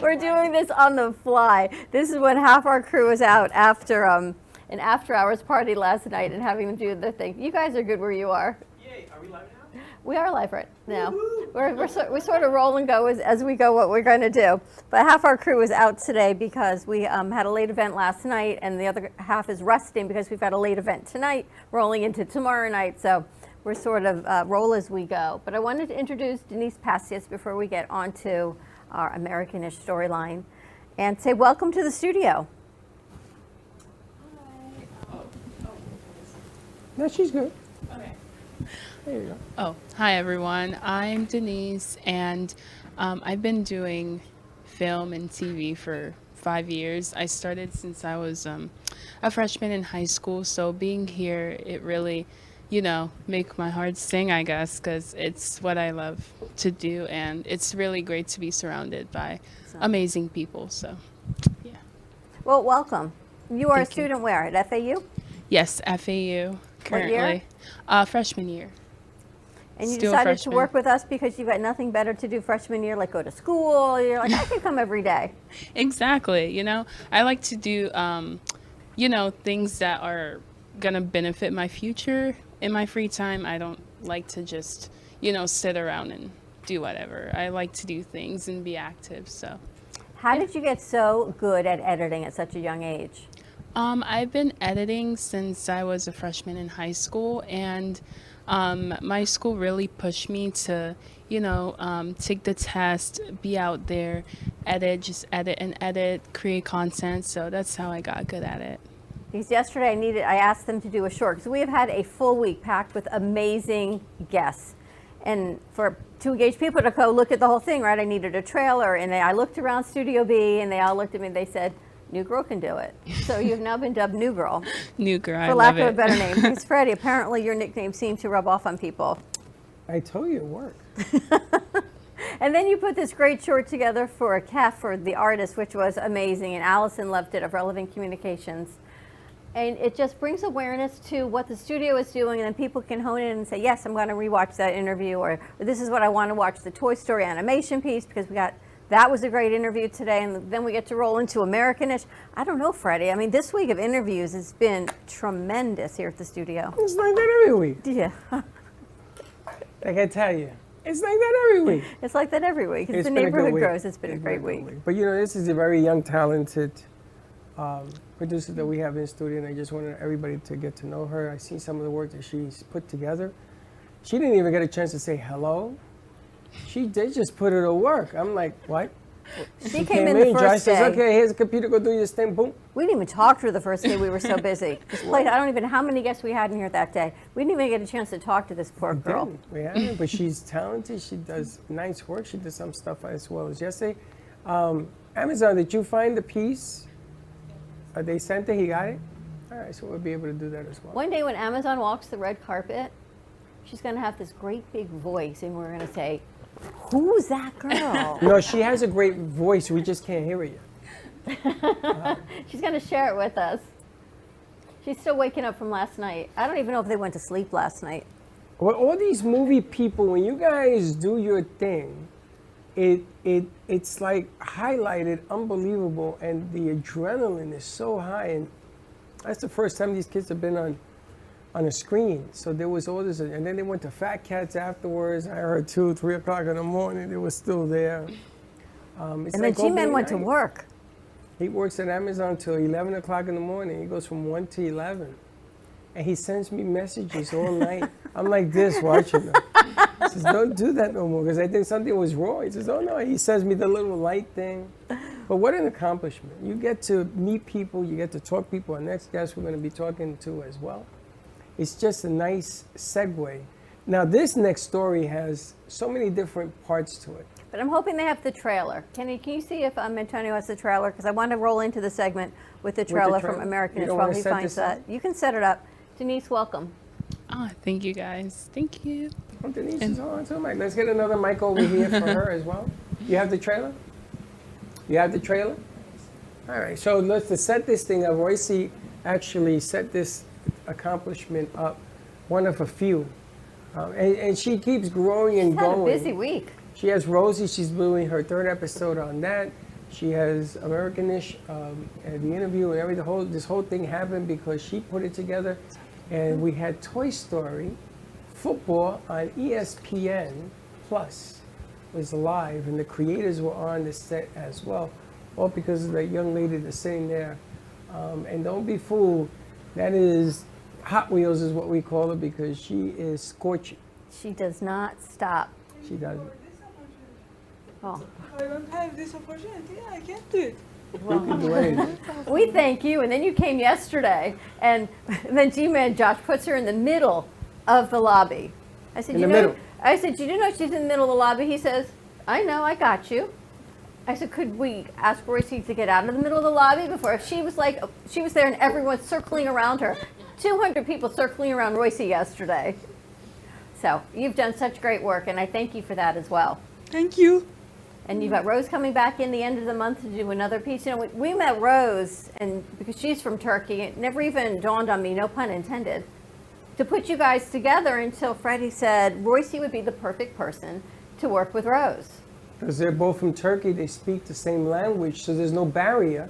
We're doing this on the fly. This is when half our crew was out after an after-hours party last night and having them do their thing. You guys are good where you are.
Yay, are we live now?
We are live right now. We sort of roll and go as we go what we're going to do. But half our crew is out today because we had a late event last night, and the other half is resting because we've got a late event tonight, rolling into tomorrow night. So we're sort of roll as we go. But I wanted to introduce Denise Pastias before we get on to our American-ish storyline and say welcome to the studio.
No, she's good.
Okay.
There you go.
Oh, hi everyone. I'm Denise, and I've been doing film and TV for 5 years. I started since I was a freshman in high school, so being here, it really make my heart sing, I guess, because it's what I love to do, and it's really great to be surrounded by amazing people. So, yeah.
Well, welcome. You are
Thank
a student where? At FAU?
Yes, FAU currently.
What year?
Freshman year.
And you
Still
decided
freshman.
to work with us because you've got nothing better to do freshman year, like go to school. You're like, I can come every day.
Exactly. I like to do, things that are going to benefit my future in my free time. I don't like to just, sit around and do whatever. I like to do things and be active. So,
how did you get so good at editing at such a young age?
I've been editing since I was a freshman in high school, and my school really pushed me to, take the test, be out there, just edit and edit, create content. So that's how I got good at it.
Because yesterday I asked them to do a short, because we have had a full week packed with amazing guests. And to engage people to go look at the whole thing, right, I needed a trailer. And I looked around Studio B, and they all looked at me and they said, New Girl can do it. So you've now been dubbed New Girl.
New Girl, I
for
love
lack of
it.
a better name. Because Freddie, apparently your nickname seemed to rub off on people.
I told you it worked.
And then you put this great short together for a CAF for the artist, which was amazing. And Allison loved it, of Relevant Communications. And it just brings awareness to what the studio is doing, and then people can hone in and say, yes, I'm going to rewatch that interview, or this is what I want to watch, the Toy Story animation piece, because that was a great interview today, and then we get to roll into Americanish. I don't know, Freddie. I mean, this week of interviews has been tremendous here at the studio.
It's like that every week.
Yeah.
I can tell you. It's like that every week.
It's like that every week. As
It's
the
been a good
neighborhood
week.
grows, it's been a great week.
But this is a very young, talented producer that we have in studio, and I just wanted everybody to get to know her. I see some of the work that she's put together. She didn't even get a chance to say hello. They just put her to work. I'm like, what?
She came in the first
Josh says,
day.
okay, here's a computer, go do your thing, boom.
We didn't even talk to her the first day. We were so busy. Just played. I don't even know how many guests we had in here that day. We didn't even get a chance to talk to this poor girl.
We haven't, but she's talented. She does nice work. She did some stuff as well as yesterday. Amazon, did you find the piece? They sent it, he got it? All right, so we'll be able to do that as well.
One day when Amazon walks the red carpet, she's going to have this great big voice, and we're going to say, who's that girl?
No, she has a great voice. We just can't hear it yet.
She's going to share it with us. She's still waking up from last night. I don't even know if they went to sleep last night.
Well, all these movie people, when you guys do your thing, it's like highlighted, unbelievable, and the adrenaline is so high. And that's the first time these kids have been on a screen. So there was all this, and then they went to Fat Cats afterwards. I heard 2, 3 o'clock in the morning, they were still there.
And then G-Man went to work.
He works at Amazon till 11 o'clock in the morning. He goes from 1 to 11. And he sends me messages all night. I'm like this watching them. He says, don't do that no more, because I think something was wrong. He says, oh no, he sends me the little light thing. But what an accomplishment. You get to meet people, you get to talk to people. Our next guest we're going to be talking to as well. It's just a nice segue. Now this next story has so many different parts to it.
But I'm hoping they have the trailer. Can you see if Antonio has the trailer? Because I want to roll into the segment with the trailer from Americanish while he finds that. You can set it up. Denise, welcome.
Oh, thank you guys. Thank you.
Oh, Denise is on too, Mike. Let's get another mic over here for her as well. You have the trailer? You have the trailer? All right, so let's set this thing up. Royce actually set this accomplishment up, one of a few. And she keeps growing and going.
She's had a busy week.
She has Rosie, she's doing her 3rd episode on that. She has Americanish, and the interview and everything. This whole thing happened because she put it together. And we had Toy Story football on ESPN Plus was live, and the creators were on the set as well, all because of that young lady that's sitting there. And don't be fooled, that is Hot Wheels is what we call her, because she is scorching.
She does not stop.
She doesn't.
Oh.
I don't have this opportunity. I can't do it.
You can do anything.
We thank you. And then you came yesterday, and then G-Man Josh puts her in the middle of the lobby. I said, I said, you do know she's in the middle of the lobby? He says, I know, I got you. I said, could we ask Royce to get out of the middle of the lobby before? If she was like, she was there and everyone's circling around her. 200 people circling around Royce yesterday. So you've done such great work, and I thank you for that as well.
Thank you.
And you've got Rose coming back in the end of the month to do another piece. You know, we met Rose, and because she's from Turkey, it never even dawned on me, no pun intended, to put you guys together until Freddie said Royce would be the perfect person to work with Rose.
Because they're both from Turkey, they speak the same language, so there's no barrier.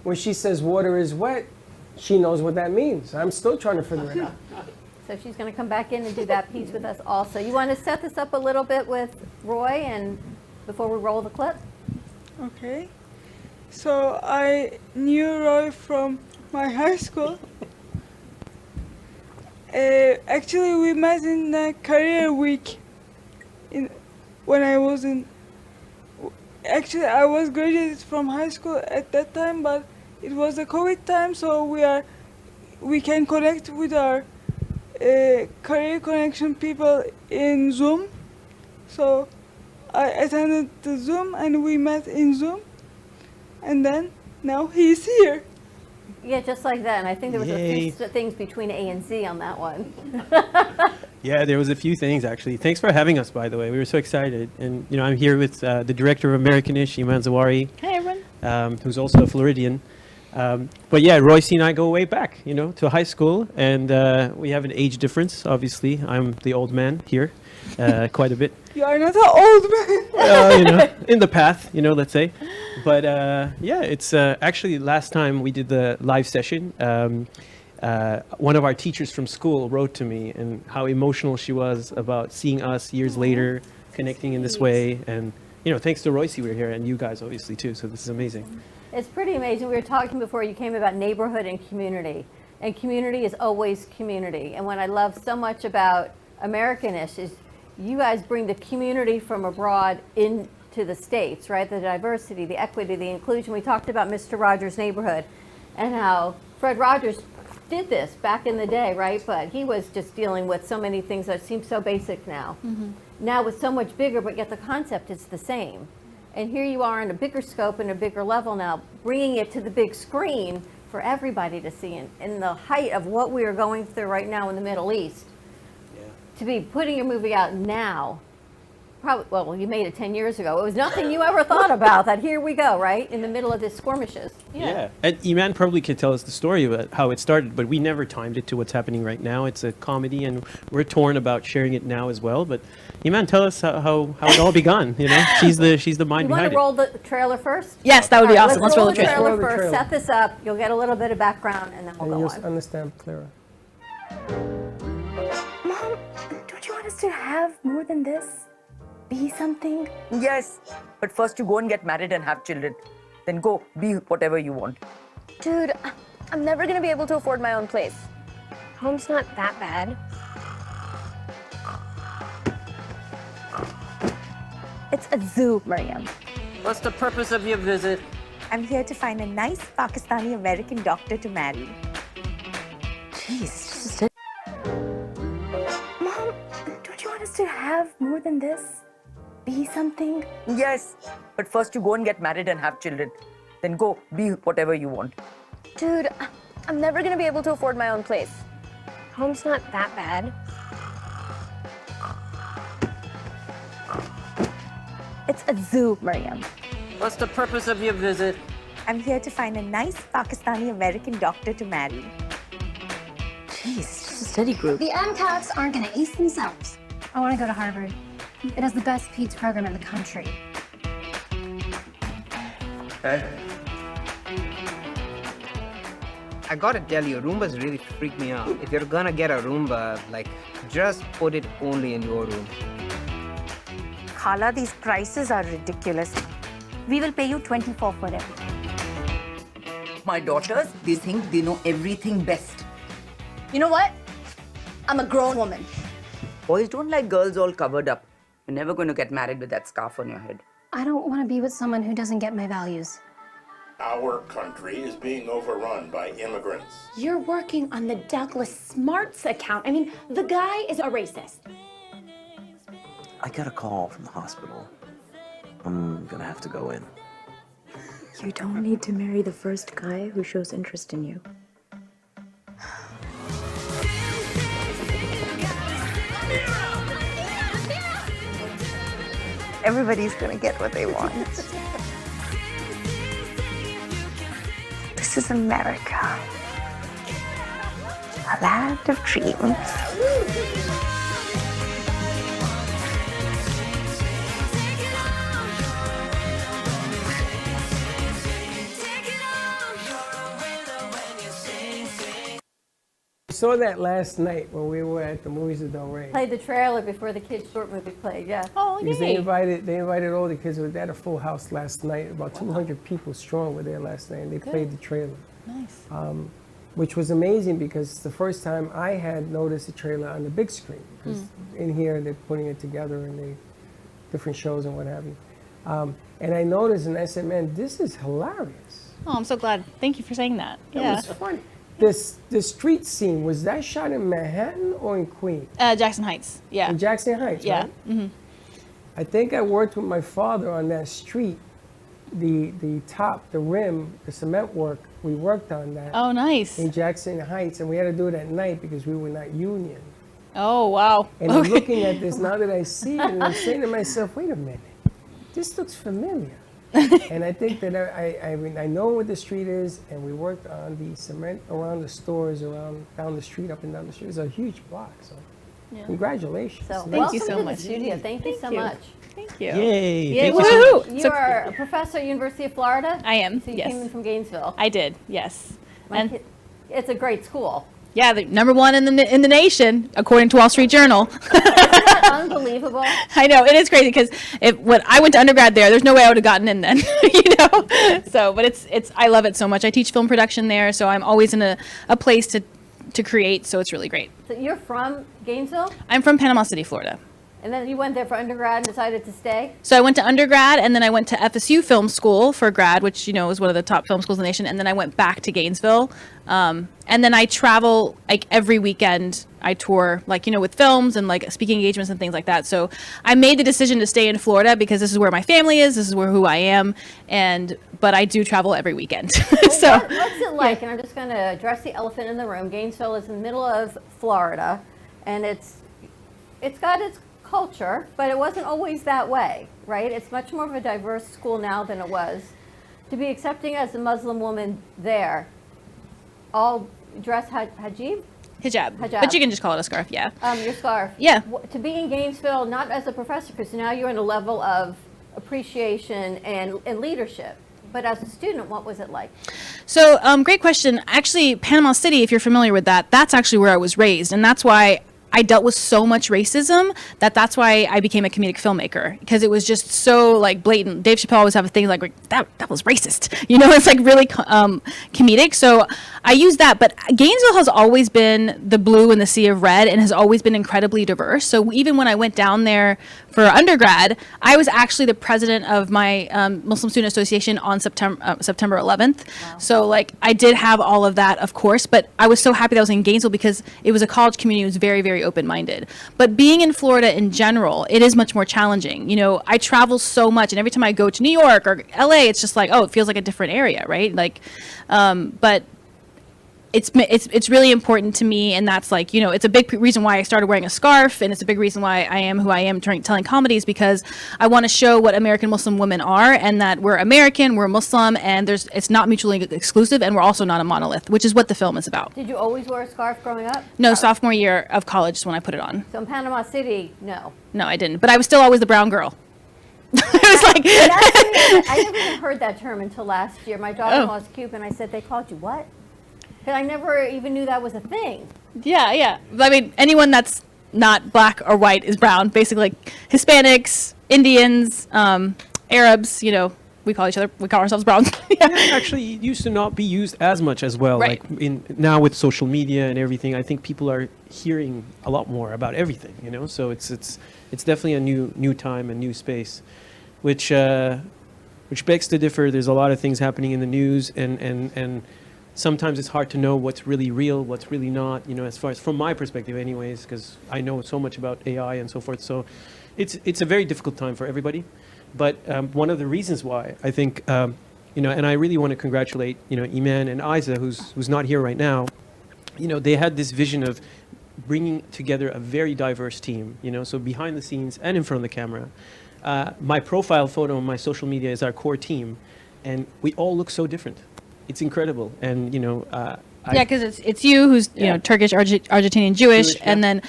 When she says water is wet, she knows what that means. I'm still trying to figure it out.
So she's going to come back in and do that piece with us also. You want to set this up a little bit with Roy and before we roll the clip?
Okay. So I knew Roy from my high school. Actually, we met in the career week. When I was in. Actually, I was graduated from high school at that time, but it was the COVID time, so we can connect with our career connection people in Zoom. So I attended the Zoom and we met in Zoom, and then now he's here.
Yeah, just like that. And I think there was a few things between A and Z on that one.
Yeah, there was a few things actually. Thanks for having us, by the way. We were so excited. And you know, I'm here with the director of American-ish, Iman Zawari.
Hey, everyone.
Who's also a Floridian. But yeah, Royce and I go way back, you know, to high school, and we have an age difference. Obviously, I'm the old man here, quite a bit.
You are not an old man.
You know, in the path, you know, let's say. But yeah, it's actually last time we did the live session. One of our teachers from school wrote to me and how emotional she was about seeing us years later, connecting in this way. And, you know, thanks to Royce, we were here, and you guys obviously too. So this is amazing.
It's pretty amazing. We were talking before you came about neighborhood and community. And community is always community. And what I love so much about American-ish is you guys bring the community from abroad into the States, right? The diversity, the equity, the inclusion. We talked about Mr. Rogers' Neighborhood and how Fred Rogers did this back in the day, right? But he was just dealing with so many things that seem so basic now.
Mm-hmm.
Now it's so much bigger, but yet the concept is the same. And here you are in a bigger scope and a bigger level now, bringing it to the big screen for everybody to see. In the height of what we are going through right now in the Middle East, to be putting your movie out now, probably, well, you made it 10 years ago. It was nothing you ever thought about that here we go, right? In the middle of this skirmishes.
Yeah. And Iman probably could tell us the story about how it started, but we never timed it to what's happening right now. It's a comedy, and we're torn about sharing it now as well. But Iman, tell us how it all began. You know, she's the mind
You want
behind
to roll the trailer first?
Yes, that would be awesome. Let's roll the
trailer
Roll the
first.
trailer.
Set this up. You'll get a little bit of background, and then we'll
And
go
you'll
on.
understand clearer.
Mom, don't you want us to have more than this? Be something? Yes, but first you go and get married and have children. Then go, be whatever you want.
Dude, I'm never gonna be able to afford my own place. Home's not that bad.
It's a zoo, Mariam.
What's the purpose of your visit?
I'm here to find a nice Pakistani-American doctor to marry. Jeez, Mom, don't you want us to have more than this? Be something? Yes, but first you go and get married and have children. Then go, be whatever you want.
Dude, I'm never gonna be able to afford my own place. Home's not that bad.
It's a zoo, Mariam.
What's the purpose of your visit?
I'm here to find a nice Pakistani-American doctor to marry. Jeez, it's just a study group.
The MCATs aren't going to ace themselves. I want to go to Harvard. It has the best PEDS program in the country.
Hey. I gotta tell you, Roombas really freak me out. If you're gonna get a Roomba, like, just put it only in your room.
Khala, these prices are ridiculous. We will pay you $24 for it.
My daughters, they think they know everything best.
You know what? I'm a grown woman.
Boys don't like girls all covered up. You're never going to get married with that scarf on your head.
I don't want to be with someone who doesn't get my values.
Our country is being overrun by immigrants.
You're working on the Douglas Smarts account. I mean, the guy is a racist.
I got a call from the hospital. I'm gonna have to go in.
You don't need to marry the first guy who shows interest in you. everybody's gonna get what they want. This is America, a land of dreams.
I saw that last night when we were at the movies at Del Rey.
Played the trailer before the kids' short movie played, yeah. Oh,
Because they invited all the kids. They had a full house last night. About 200 people strong were there last night, and they played the trailer.
Nice.
Which was amazing because it's the first time I had noticed the trailer on the big screen. Because in here they're putting it together and they different shows and what have you. And I noticed and I said, man, this is hilarious.
Oh, I'm so glad. Thank you for saying that.
It was funny. The street scene, was that shot in Manhattan or in Queens?
Jackson Heights. Yeah.
In Jackson Heights,
Yeah.
right?
Mm-hmm.
I think I worked with my father on that street. The top, the rim, the cement work, we worked on that.
Oh, nice.
In Jackson Heights, and we had to do it at night because we were not union.
Oh, wow.
And I'm looking at this now that I see it, and I'm saying to myself, wait a minute, this looks familiar. And I think that I know what the street is, and we worked on the cement around the stores, down the street, up and down the street. It's a huge block, so congratulations.
So
Thank you
welcome
so
to
much.
the studio. Thank you so much.
Thank you.
Yay.
Yay.
Thank you so much.
You are a professor at University of Florida?
I am,
So you
yes.
came in from Gainesville.
I did, yes.
It's a great school.
Yeah, the number one in the nation, according to Wall Street Journal.
Unbelievable.
I know, it is crazy because when I went to undergrad there's no way I would have gotten in then, So, but it's I love it so much. I teach film production there, so I'm always in a place to create, so it's really great.
So you're from Gainesville?
I'm from Panama City, Florida.
And then you went there for undergrad and decided to stay?
So I went to undergrad, and then I went to FSU Film School for grad, which, is one of the top film schools in the nation. And then I went back to Gainesville. And then I travel, like, every weekend. I tour, like, with films and, like, speaking engagements and things like that. So I made the decision to stay in Florida because this is where my family is. This is who I am. But I do travel every weekend.
Well, what's it like? And I'm just going to address the elephant in the room. Gainesville is in the middle of Florida, and it's got its culture, but it wasn't always that way, right? It's much more of a diverse school now than it was. To be accepting as a Muslim woman there, all dress hijab?
Hijab. But you can just call it a scarf, yeah.
Your scarf.
Yeah.
To be in Gainesville, not as a professor, because now you're in a level of appreciation and leadership. But as a student, what was it like?
So, great question. Actually, Panama City, if you're familiar with that, that's actually where I was raised. And that's why I dealt with so much racism that's why I became a comedic filmmaker, because it was just so, like, blatant. Dave Chappelle always have a thing like, that was racist. It's like really comedic. So I use that. But Gainesville has always been the blue in the sea of red and has always been incredibly diverse. So even when I went down there for undergrad, I was actually the president of my Muslim Student Association on September 11th. Wow. So, like, I did have all of that, of course, but I was so happy that I was in Gainesville because it was a college community. It was very, very open-minded. But being in Florida in general, it is much more challenging. I travel so much, and every time I go to New York or LA, it's just like, oh, it feels like a different area, right? Like, but it's really important to me, and that's like, it's a big reason why I started wearing a scarf, and it's a big reason why I am who I am telling comedies, because I want to show what American Muslim women are, and that we're American, we're Muslim, and it's not mutually exclusive, and we're also not a monolith, which is what the film is about.
Did you always wear a scarf growing up?
No, sophomore year of college is when I put it on.
So in Panama City, no.
No, I didn't, but I was still always the brown girl.
It was like I never even heard that term until last year. My daughter-in-law is Cuban. I said, they called you what? Because I never even knew that was a thing.
Yeah. I mean, anyone that's not black or white is brown. Basically, like Hispanics, Indians, Arabs. We call ourselves browns.
Yeah, actually, it used to not be used as much as well.
Right.
Like now with social media and everything, I think people are hearing a lot more about everything. So it's definitely a new time, a new space, which begs to differ. There's a lot of things happening in the news, and sometimes it's hard to know what's really real, what's really not, as far as from my perspective anyways, because I know so much about AI and so forth. So it's a very difficult time for everybody. But one of the reasons why I think, and I really want to congratulate, Iman and Isa, who's not here right now. They had this vision of bringing together a very diverse team, so behind the scenes and in front of the camera. My profile photo on my social media is our core team, and we all look so different. It's incredible, and
yeah, because it's you who's you know Turkish, Argentinian, Jewish, and then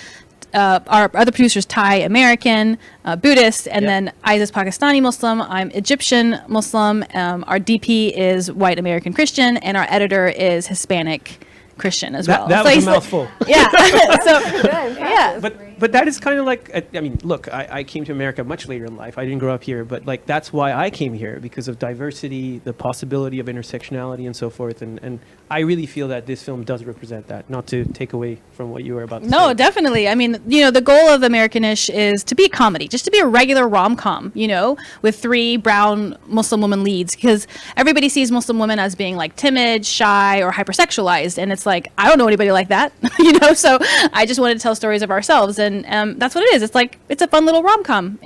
our other producers Thai American, Buddhist, and then Isa's Pakistani Muslim. I'm Egyptian Muslim. Our DP is white American Christian, and our editor is Hispanic Christian as well.
That was a mouthful.
Yeah. Yeah.
But that is kind of like, I mean, look, I came to America much later in life. I didn't grow up here, but like that's why I came here, because of diversity, the possibility of intersectionality and so forth. And I really feel that this film does represent that, not to take away from what you were about to say.
No, definitely. I mean, you know, the goal of Americanish is to be a comedy, just to be a regular rom-com, you know, with 3 brown Muslim women leads, because everybody sees Muslim women as being like timid, shy, or hypersexualized. And it's like, I don't know anybody like that, you know, so I just wanted to tell stories of ourselves. And that's what it is. It's like, it's a fun little rom-com,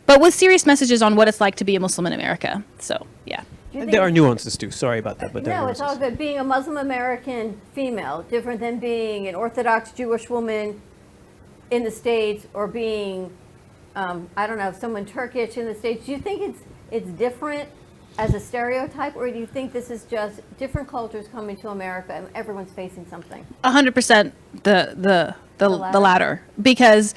but with serious messages on what it's like to be a Muslim in America. So, yeah.
There are nuances too. Sorry about that, but there are
No, it's
nuances.
all good. Being a Muslim American female, different than being an Orthodox Jewish woman in the States, or being, I don't know, someone Turkish in the States. Do you think it's different as a stereotype, or do you think this is just different cultures coming to America and everyone's facing something?
100% the latter. Because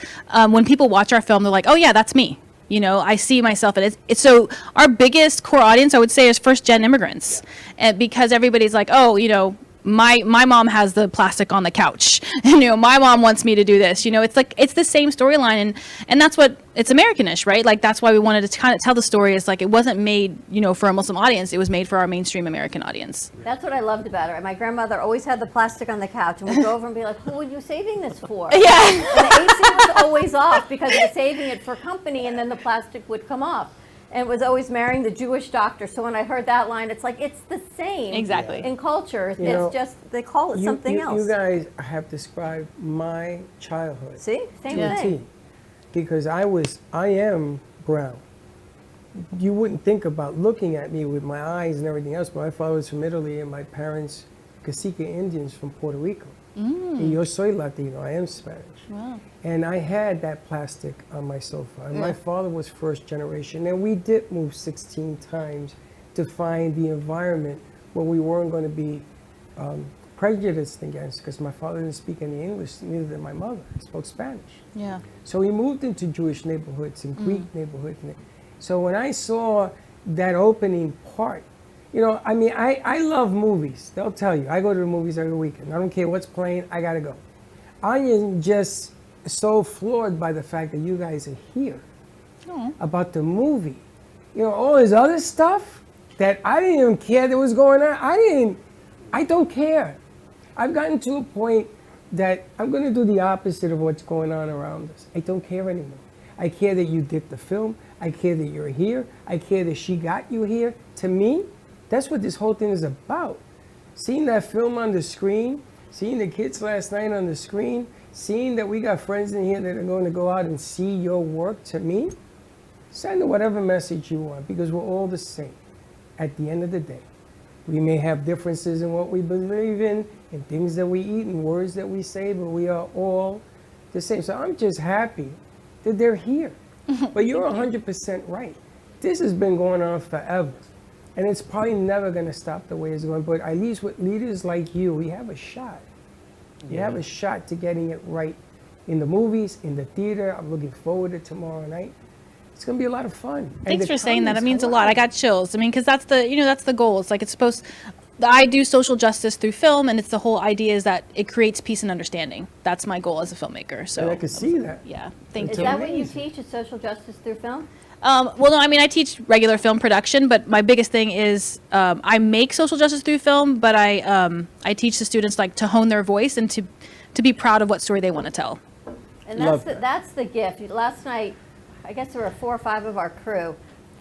when people watch our film, they're like, oh yeah, that's me. You know, I see myself in it. It's so our biggest core audience, I would say, is first-gen immigrants, and because everybody's like, oh, you know, my mom has the plastic on the couch, and you know, my mom wants me to do this. You know, it's like it's the same storyline, and that's what it's Americanish, right? Like that's why we wanted to kind of tell the story. Is like it wasn't made, you know, for a Muslim audience. It was made for our mainstream American audience.
That's what I loved about it. My grandmother always had the plastic on the couch, and we'd go over and be like, who are you saving this for?
Yeah.
And the AC was always off because we were saving it for company, and then the plastic would come off. And it was always marrying the Jewish doctor. So when I heard that line, it's like, it's the same.
Exactly.
In culture.
You know,
it's just, they call it something else.
You guys have described my childhood.
See? Same
to a
thing.
T. Because I am brown. You wouldn't think about looking at me with my eyes and everything else, but my father was from Italy and my parents, Cacique Indians from Puerto Rico. Y yo soy Latino, I am Spanish.
Wow.
And I had that plastic on my sofa. And my father was first generation. And we did move 16 times to find the environment where we weren't going to be prejudiced against, because my father didn't speak any English, neither did my mother. He spoke Spanish.
Yeah.
So we moved into Jewish neighborhoods and Greek neighborhoods. So when I saw that opening part, you know, I mean, I love movies. They'll tell you. I go to the movies every weekend. I don't care what's playing. I got to go. I am just so floored by the fact that you guys are here about the movie. You know, all this other stuff that I didn't even care that was going on. I don't care. I've gotten to a point that I'm going to do the opposite of what's going on around us. I don't care anymore. I care that you did the film. I care that you're here. I care that she got you here. To me, that's what this whole thing is about. Seeing that film on the screen, seeing the kids last night on the screen, seeing that we got friends in here that are going to go out and see your work, to me, send whatever message you want, because we're all the same at the end of the day. We may have differences in what we believe in things that we eat and words that we say, but we are all the same. So I'm just happy that they're here. But you're 100% right. This has been going on forever. And it's probably never going to stop the way it's going. But at least with leaders like you, we have a shot. You have a shot to getting it right in the movies, in the theater. I'm looking forward to tomorrow night. It's going to be a lot of fun.
Thanks for saying that. It means a lot. I got chills. I mean, because that's the goal. It's like it's supposed. I do social justice through film, and it's the whole idea is that it creates peace and understanding. That's my goal as a filmmaker. So
and I can see that.
Yeah. Thank you.
Is that what you teach, is social justice through film?
Well, no, I mean, I teach regular film production, but my biggest thing is I make social justice through film, but I teach the students like to hone their voice and to be proud of what story they want to tell.
And that's the gift. Last night, I guess there were 4 or 5 of our crew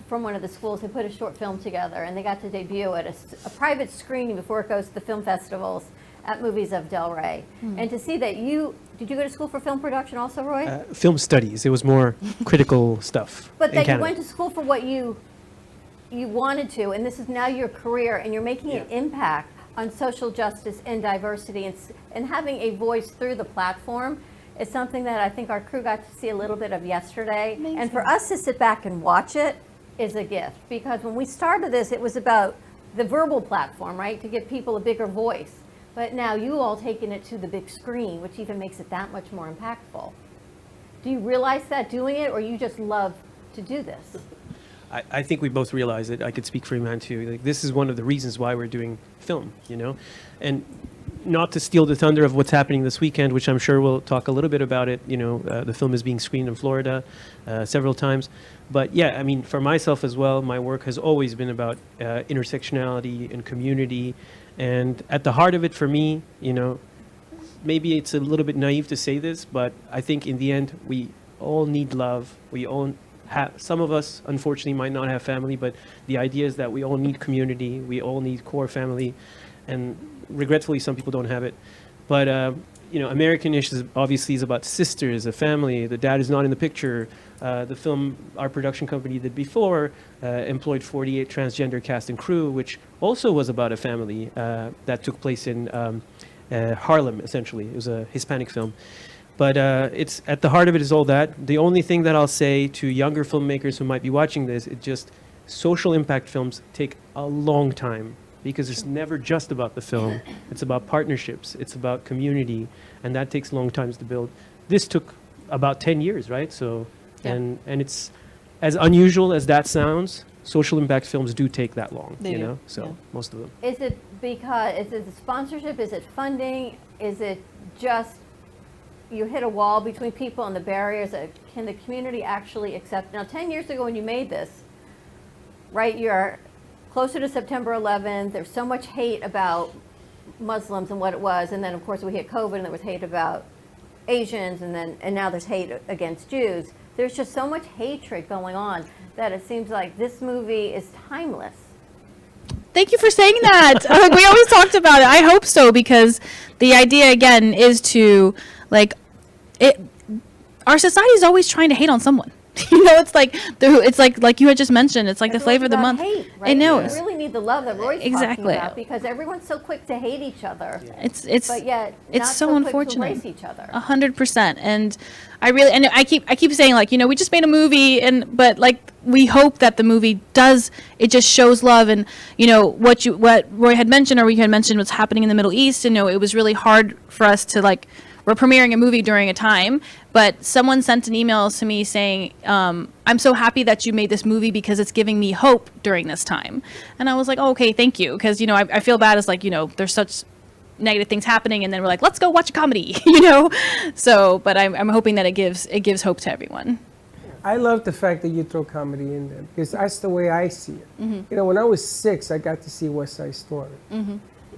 from one of the schools who put a short film together, and they got to debut at a private screening before it goes to the film festivals at Movies of Del Rey. And to see that did you go to school for film production also, Roy?
Film studies. It was more critical stuff.
But
in
that
Canada.
you went to school for what you wanted to, and this is now your career, and you're making an impact on social justice and diversity, and having a voice through the platform. is something that I think our crew got to see a little bit of yesterday. And for us to sit back and watch it is a gift, because when we started this, it was about the verbal platform, right, to give people a bigger voice. But now you all taking it to the big screen, which even makes it that much more impactful. Do you realize that doing it, or you just love to do this?
I think we both realize it. I could speak for Iman too. Like, this is one of the reasons why we're doing film, you know? And not to steal the thunder of what's happening this weekend, which I'm sure we'll talk a little bit about it. You know, the film is being screened in Florida several times. But yeah, I mean, for myself as well, my work has always been about intersectionality and community. And at the heart of it for me, you know, maybe it's a little bit naive to say this, but I think in the end, we all need love. We all have, some of us, unfortunately, might not have family, but the idea is that we all need community. We all need core family. And regretfully, some people don't have it. But, you know, American-ish is obviously about sisters, a family. The dad is not in the picture. The film our production company did before employed 48 transgender cast and crew, which also was about a family that took place in Harlem, essentially. It was a Hispanic film. But it's at the heart of it is all that. The only thing that I'll say to younger filmmakers who might be watching this, it just, social impact films take a long time, because it's never just about the film. It's about partnerships. It's about community, and that takes long times to build. This took about 10 years, right? So,
Yeah.
and it's as unusual as that sounds, social impact films do take that long,
They
you
do,
know? So
yeah.
most of them.
Is it because, is it the sponsorship, is it funding, is it just you hit a wall between people and the barriers? Can the community actually accept? Now, 10 years ago when you made this, right, you're closer to September 11th, there's so much hate about Muslims and what it was, and then of course we hit COVID and there was hate about Asians, and now there's hate against Jews. There's just so much hatred going on that it seems like this movie is timeless.
Thank you for saying that. We always talked about it. I hope so, because the idea again is to, like, it. Our society is always trying to hate on someone. You know, it's like you had just mentioned. It's like the flavor of the month.
Hate, right?
I know.
We really need the love that Roy's
Exactly.
talking about, because everyone's so quick to hate each other.
It's
but yet
it's
not
so
quick
unfortunate.
to embrace each other.
100%. And I keep saying, like, you know, we just made a movie, but like we hope that the movie does, it just shows love. And you know what Roy had mentioned, or we had mentioned, what's happening in the Middle East. You know, it was really hard for us to, like, we're premiering a movie during a time, but someone sent an email to me saying, I'm so happy that you made this movie because it's giving me hope during this time. And I was like, oh, okay, thank you. Because, you know, I feel bad as, like, you know, there's such negative things happening, and then we're like, let's go watch a comedy, you know? So, but I'm hoping that it gives hope to everyone.
I love the fact that you throw comedy in there, because that's the way I see it.
Mm-hmm.
You know, when I was 6, I got to see West Side Story.
Mm-hmm.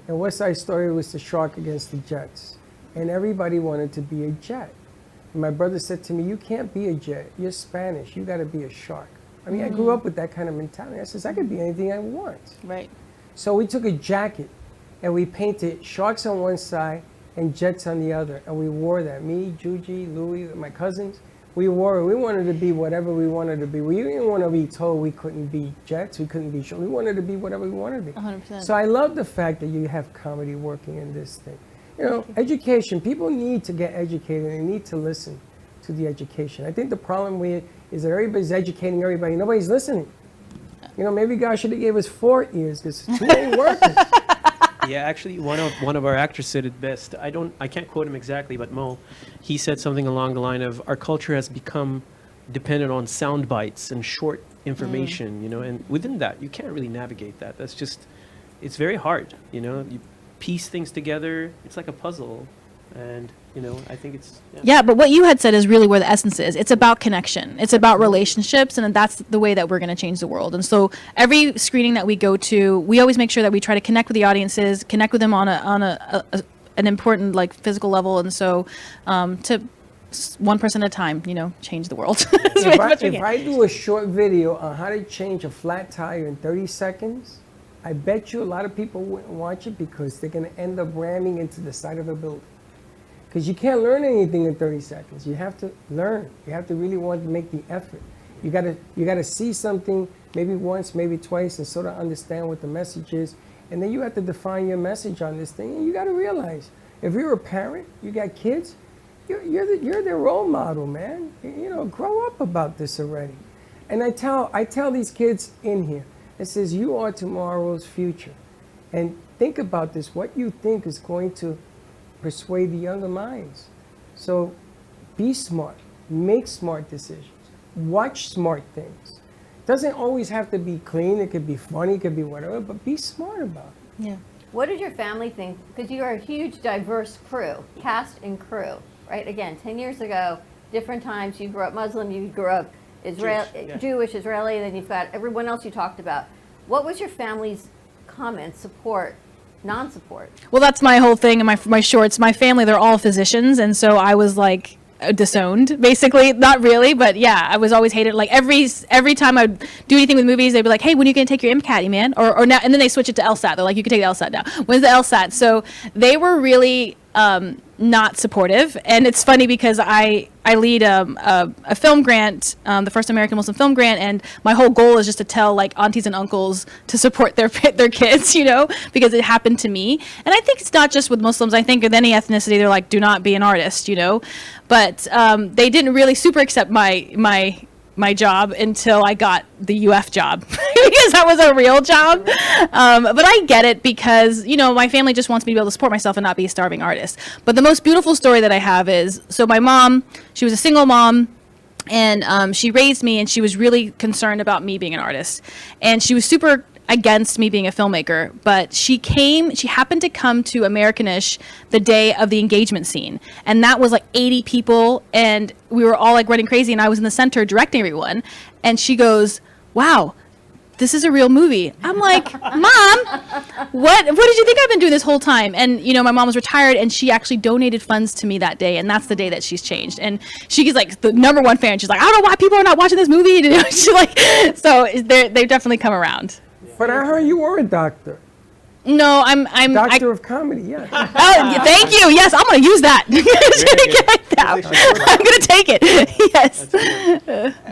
And West Side Story was the shark against the Jets. And everybody wanted to be a jet. And my brother said to me, you can't be a jet. You're Spanish. You got to be a shark. I mean, I grew up with that kind of mentality. I says, I could be anything I want.
Right.
So we took a jacket and we painted sharks on one side and jets on the other. And we wore that. Me, Juji, Louie, my cousins, we wore it. We wanted to be whatever we wanted to be. We didn't want to be told we couldn't be jets. We couldn't be sharks. We wanted to be whatever we wanted to be.
100%.
So I love the fact that you have comedy working in this thing. You know, education, people need to get educated. They need to listen to the education. I think the problem with it is that everybody's educating everybody. Nobody's listening. You know, maybe God should have gave us 4 ears, because 2 ain't working.
Yeah, actually, one of our actors said it best. I can't quote him exactly, but Mo, he said something along the line of, our culture has become dependent on sound bites and short information, you know, and within that, you can't really navigate that. That's just, it's very hard, you know. You piece things together. It's like a puzzle, and you know, I think it's
Yeah, but what you had said is really where the essence is. It's about connection. It's about relationships, and that's the way that we're going to change the world. And so every screening that we go to, we always make sure that we try to connect with the audiences, connect with them on an important, like, physical level, and so to one person at a time, you know, change the world.
If I do a short video on how to change a flat tire in 30 seconds, I bet you a lot of people wouldn't watch it, because they're going to end up ramming into the side of a building. Because you can't learn anything in 30 seconds. You have to learn. You have to really want to make the effort. You gotta see something maybe once, maybe twice, and sort of understand what the message is. And then you have to define your message on this thing. And you got to realize, if you're a parent, you got kids, you're the role model, man. You know, grow up about this already. And I tell these kids in here, it says you are tomorrow's future. And think about this, what you think is going to persuade the younger minds. So be smart, make smart decisions, watch smart things. Doesn't always have to be clean, it could be funny, it could be whatever, but be smart about it.
Yeah. What did your family think? Because you are a huge, diverse crew, cast and crew, right? Again, 10 years ago, different times, you grew up Muslim, you grew up Jewish, Israeli, then you've got everyone else you talked about. What was your family's comments, support, non-support?
Well, that's my whole thing in my shorts. My family, they're all physicians, and so I was like disowned, basically. Not really, but yeah, I was always hated. Like every time I'd do anything with movies, they'd be like, "Hey, when are you gonna take your MCAT, man?" Or now, and then they switch it to LSAT. They're like, "You can take the LSAT now." When's the LSAT? So they were really not supportive, and it's funny because I lead a film grant, the first American Muslim film grant, and my whole goal is just to tell like aunties and uncles to support their kids, you know, because it happened to me. And I think it's not just with Muslims. I think with any ethnicity, they're like, do not be an artist, you know. But they didn't really super accept my job until I got the UF job because that was a real job. But I get it because, you know, my family just wants me to be able to support myself and not be a starving artist. But the most beautiful story that I have is, so my mom, she was a single mom, and she raised me, and she was really concerned about me being an artist. And she was super against me being a filmmaker, but she happened to come to Americanish the day of the engagement scene, and that was like 80 people, and we were all like running crazy, and I was in the center directing everyone, and she goes, "Wow, this is a real movie." I'm like, "Mom, what did you think I've been doing this whole time?" And you know, my mom was retired, and she actually donated funds to me that day, and that's the day that she's changed. And she's like the #1 fan. She's like, "I don't know why people are not watching this movie." She's like, so they've definitely come around.
But I heard you were a doctor.
No, I'm
doctor of comedy. Yeah.
Oh, thank you. Yes, I'm going to use that. I'm going to take it. Yes.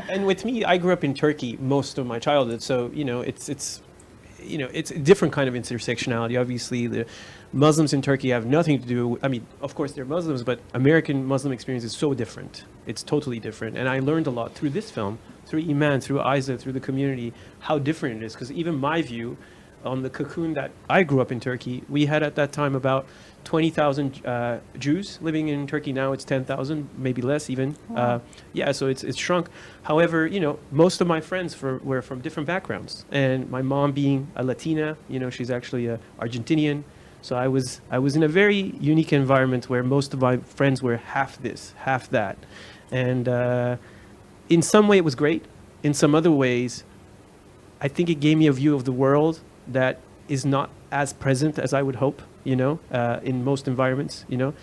And with me, I grew up in Turkey most of my childhood, so you know, it's a different kind of intersectionality. Obviously, the Muslims in Turkey have nothing to do. I mean, of course, they're Muslims, but American Muslim experience is so different. It's totally different, and I learned a lot through this film, through Iman, through Isa, through the community, how different it is. Because even my view on the cocoon that I grew up in Turkey, we had at that time about 20,000 Jews living in Turkey. Now it's 10,000, maybe less even.
Wow.
Yeah, so it's shrunk. However, you know, most of my friends were from different backgrounds. And my mom being a Latina, you know, she's actually a Argentinian. So I was in a very unique environment where most of my friends were half this, half that. And in some way it was great. In some other ways, I think it gave me a view of the world that is not as present as I would hope, you know, in most environments, you know.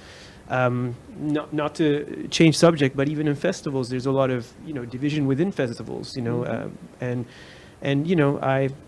Not to change subject, but even in festivals, there's a lot of, you know, division within festivals, you know, and you know,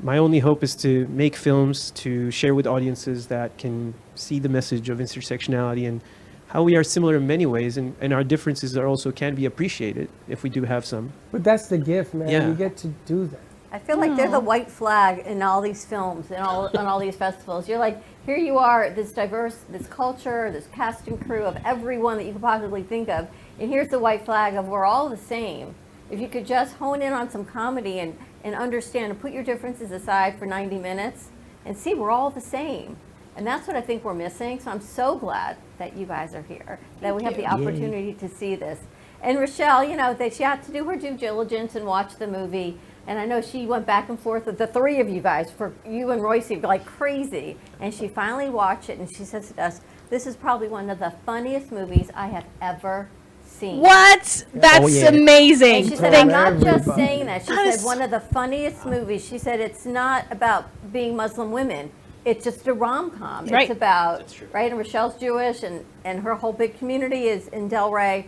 my only hope is to make films to share with audiences that can see the message of intersectionality and how we are similar in many ways, and our differences are also can be appreciated if we do have some.
But that's the gift, man.
Yeah.
You get to do that.
I feel like they're the white flag in all these films and on all these festivals. You're like, here you are, this diverse, this culture, this cast and crew of everyone that you could possibly think of, and here's the white flag of we're all the same. If you could just hone in on some comedy and understand and put your differences aside for 90 minutes and see we're all the same. And that's what I think we're missing. So I'm so glad that you guys are here, that we have the opportunity to see this. And Rochelle, you know, that she had to do her due diligence and watch the movie. And I know she went back and forth with the three of you guys, for you and Royce, like crazy. And she finally watched it, and she says to us, "This is probably one of the funniest movies I have ever seen."
What? That's amazing.
And she said, "I'm not just saying that." She said, "One of the funniest movies." She said, "It's not about being Muslim women. It's just a rom-com.
Right.
It's about, right, and Rochelle's Jewish, and her whole big community is in Delray.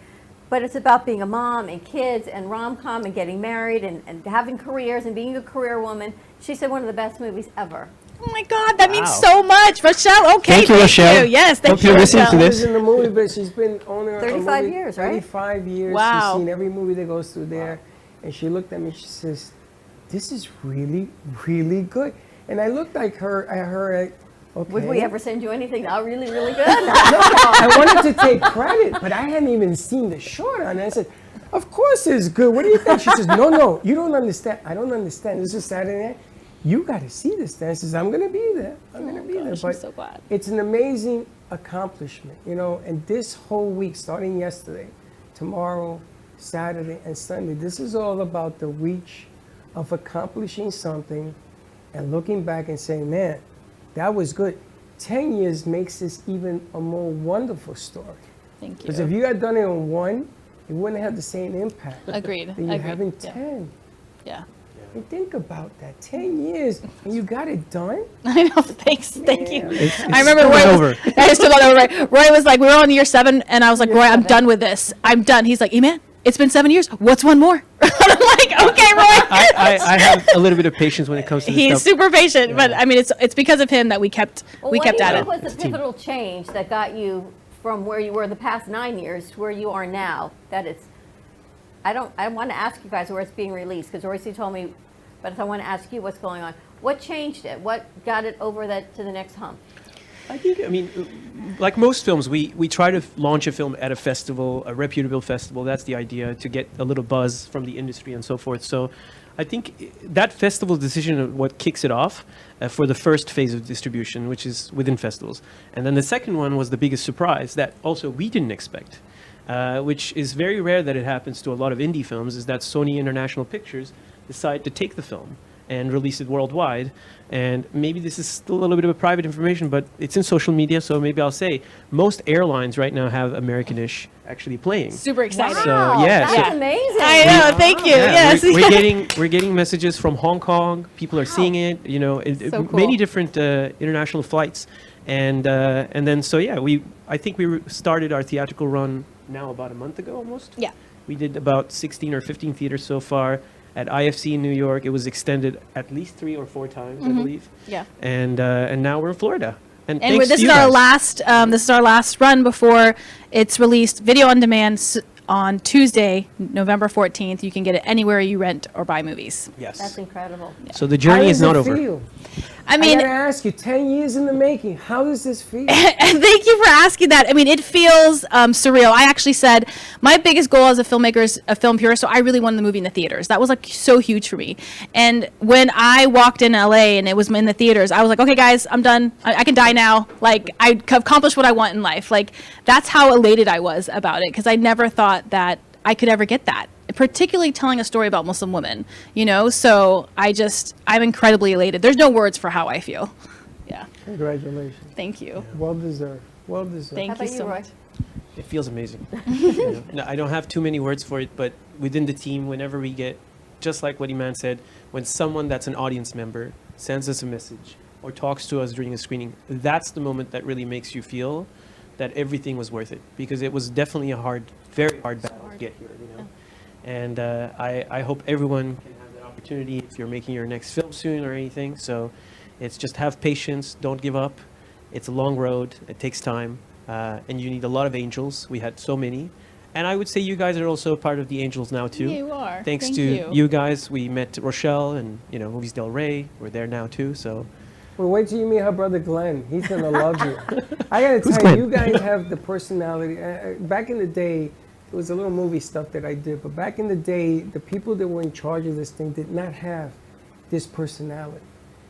But it's about being a mom and kids and rom-com and getting married and having careers and being a career woman." She said one of the best movies ever.
Oh my God, that means so much, Rochelle. Okay,
Thank you, Rochelle.
Yes, thank
Hope
you,
you're listening
Rochelle.
to this.
She's in the movie, but she's been owning a
35
movie,
years, right?
35 years.
Wow.
She's seen every movie that goes through there. And she looked at me, she says, "This is really, really good." And I looked like her at her Okay.
Would we ever send you anything not really, really good?
No, I wanted to take credit, but I hadn't even seen the short on it. I said, of course it's good. What do you think? She says, no, you don't understand. I don't understand. This is Saturday night. You got to see this. And I says, I'm going to be there. I'm going to be there. But
I'm so glad.
it's an amazing accomplishment, you know, and this whole week, starting yesterday, tomorrow, Saturday, and Sunday, this is all about the reach of accomplishing something and looking back and saying, man, that was good. 10 years makes this even a more wonderful story.
Thank you.
Because if you had done it in 1, it wouldn't have the same impact.
Agreed.
That you
Agreed.
have in
Yeah.
10.
Yeah.
And think about that. 10 years and you got it done?
I know. Thanks. Thank you.
It's
I remember Roy was, I still not over. Right. Roy was like, we were on year 7, and I was like, Roy, I'm done with this. I'm done. He's like, man, it's been 7 years. What's one more? I'm like, okay, Roy.
I have a little bit of patience when it comes to this
He's
stuff.
super patient, but I mean, it's because of him that we kept at it.
What was the pivotal change that got you from where you were the past 9 years to where you are now? That it's, I want to ask you guys where it's being released, because Royce told me, but I want to ask you what's going on. What changed it? What got it over that to the next hump?
I think, I mean, like most films, we try to launch a film at a festival, a reputable festival. That's the idea, to get a little buzz from the industry and so forth. So I think that festival decision is what kicks it off for the first phase of distribution, which is within festivals. And then the second one was the biggest surprise that also we didn't expect, which is very rare that it happens to a lot of indie films, is that Sony International Pictures decide to take the film and release it worldwide. And maybe this is still a little bit of private information, but it's in social media, so maybe I'll say most airlines right now have American-ish actually playing.
Super exciting.
So yeah,
That's amazing.
I know. Thank you.
yeah,
Yes.
we're getting messages from Hong Kong. People are seeing it. You know,
So cool.
many different international flights, and then so yeah, I think we started our theatrical run now about a month ago almost.
Yeah.
We did about 16 or 15 theaters so far. At IFC in New York, it was extended at least 3 or 4 times, I believe.
Yeah.
And now we're in Florida. And
And
thanks
this
to
is
you
our
guys.
last. This is our last run before it's released video on demand on Tuesday, November 14th. You can get it anywhere you rent or buy movies.
Yes.
That's incredible.
So the journey is not over.
Feel?
I mean,
I gotta ask you, 10 years in the making, how does this feel?
thank you for asking that. I mean, it feels surreal. I actually said my biggest goal as a filmmaker is a film purist, so I really wanted the movie in the theaters. That was like so huge for me. And when I walked in LA and it was in the theaters, I was like, okay, guys, I'm done. I can die now. Like, I accomplished what I want in life. Like, that's how elated I was about it, because I never thought that I could ever get that, particularly telling a story about Muslim women, you know? So I'm incredibly elated. There's no words for how I feel. Yeah.
Congratulations.
Thank you.
Well deserved. Well deserved.
Thank you so
Roy?
much.
It feels amazing. You know, no, I don't have too many words for it, but within the team, whenever we get, just like what Iman said, when someone that's an audience member sends us a message or talks to us during a screening, that's the moment that really makes you feel that everything was worth it, because it was definitely a very hard battle to get here, you know. And I hope everyone can have that opportunity if you're making your next film soon or anything. So it's just have patience, don't give up. It's a long road, it takes time, and you need a lot of angels. We had so many. And I would say you guys are also part of the angels now too.
You are.
Thanks
Thank
to you guys, we met Rochelle and, you know, Movies Del Rey. We're there now too, so.
Well, wait till you meet her brother Glenn. He's gonna love you. I gotta
Who's
tell you,
Glenn?
you guys have the personality. Back in the day, it was a little movie stuff that I did, but back in the day, the people that were in charge of this thing did not have this personality.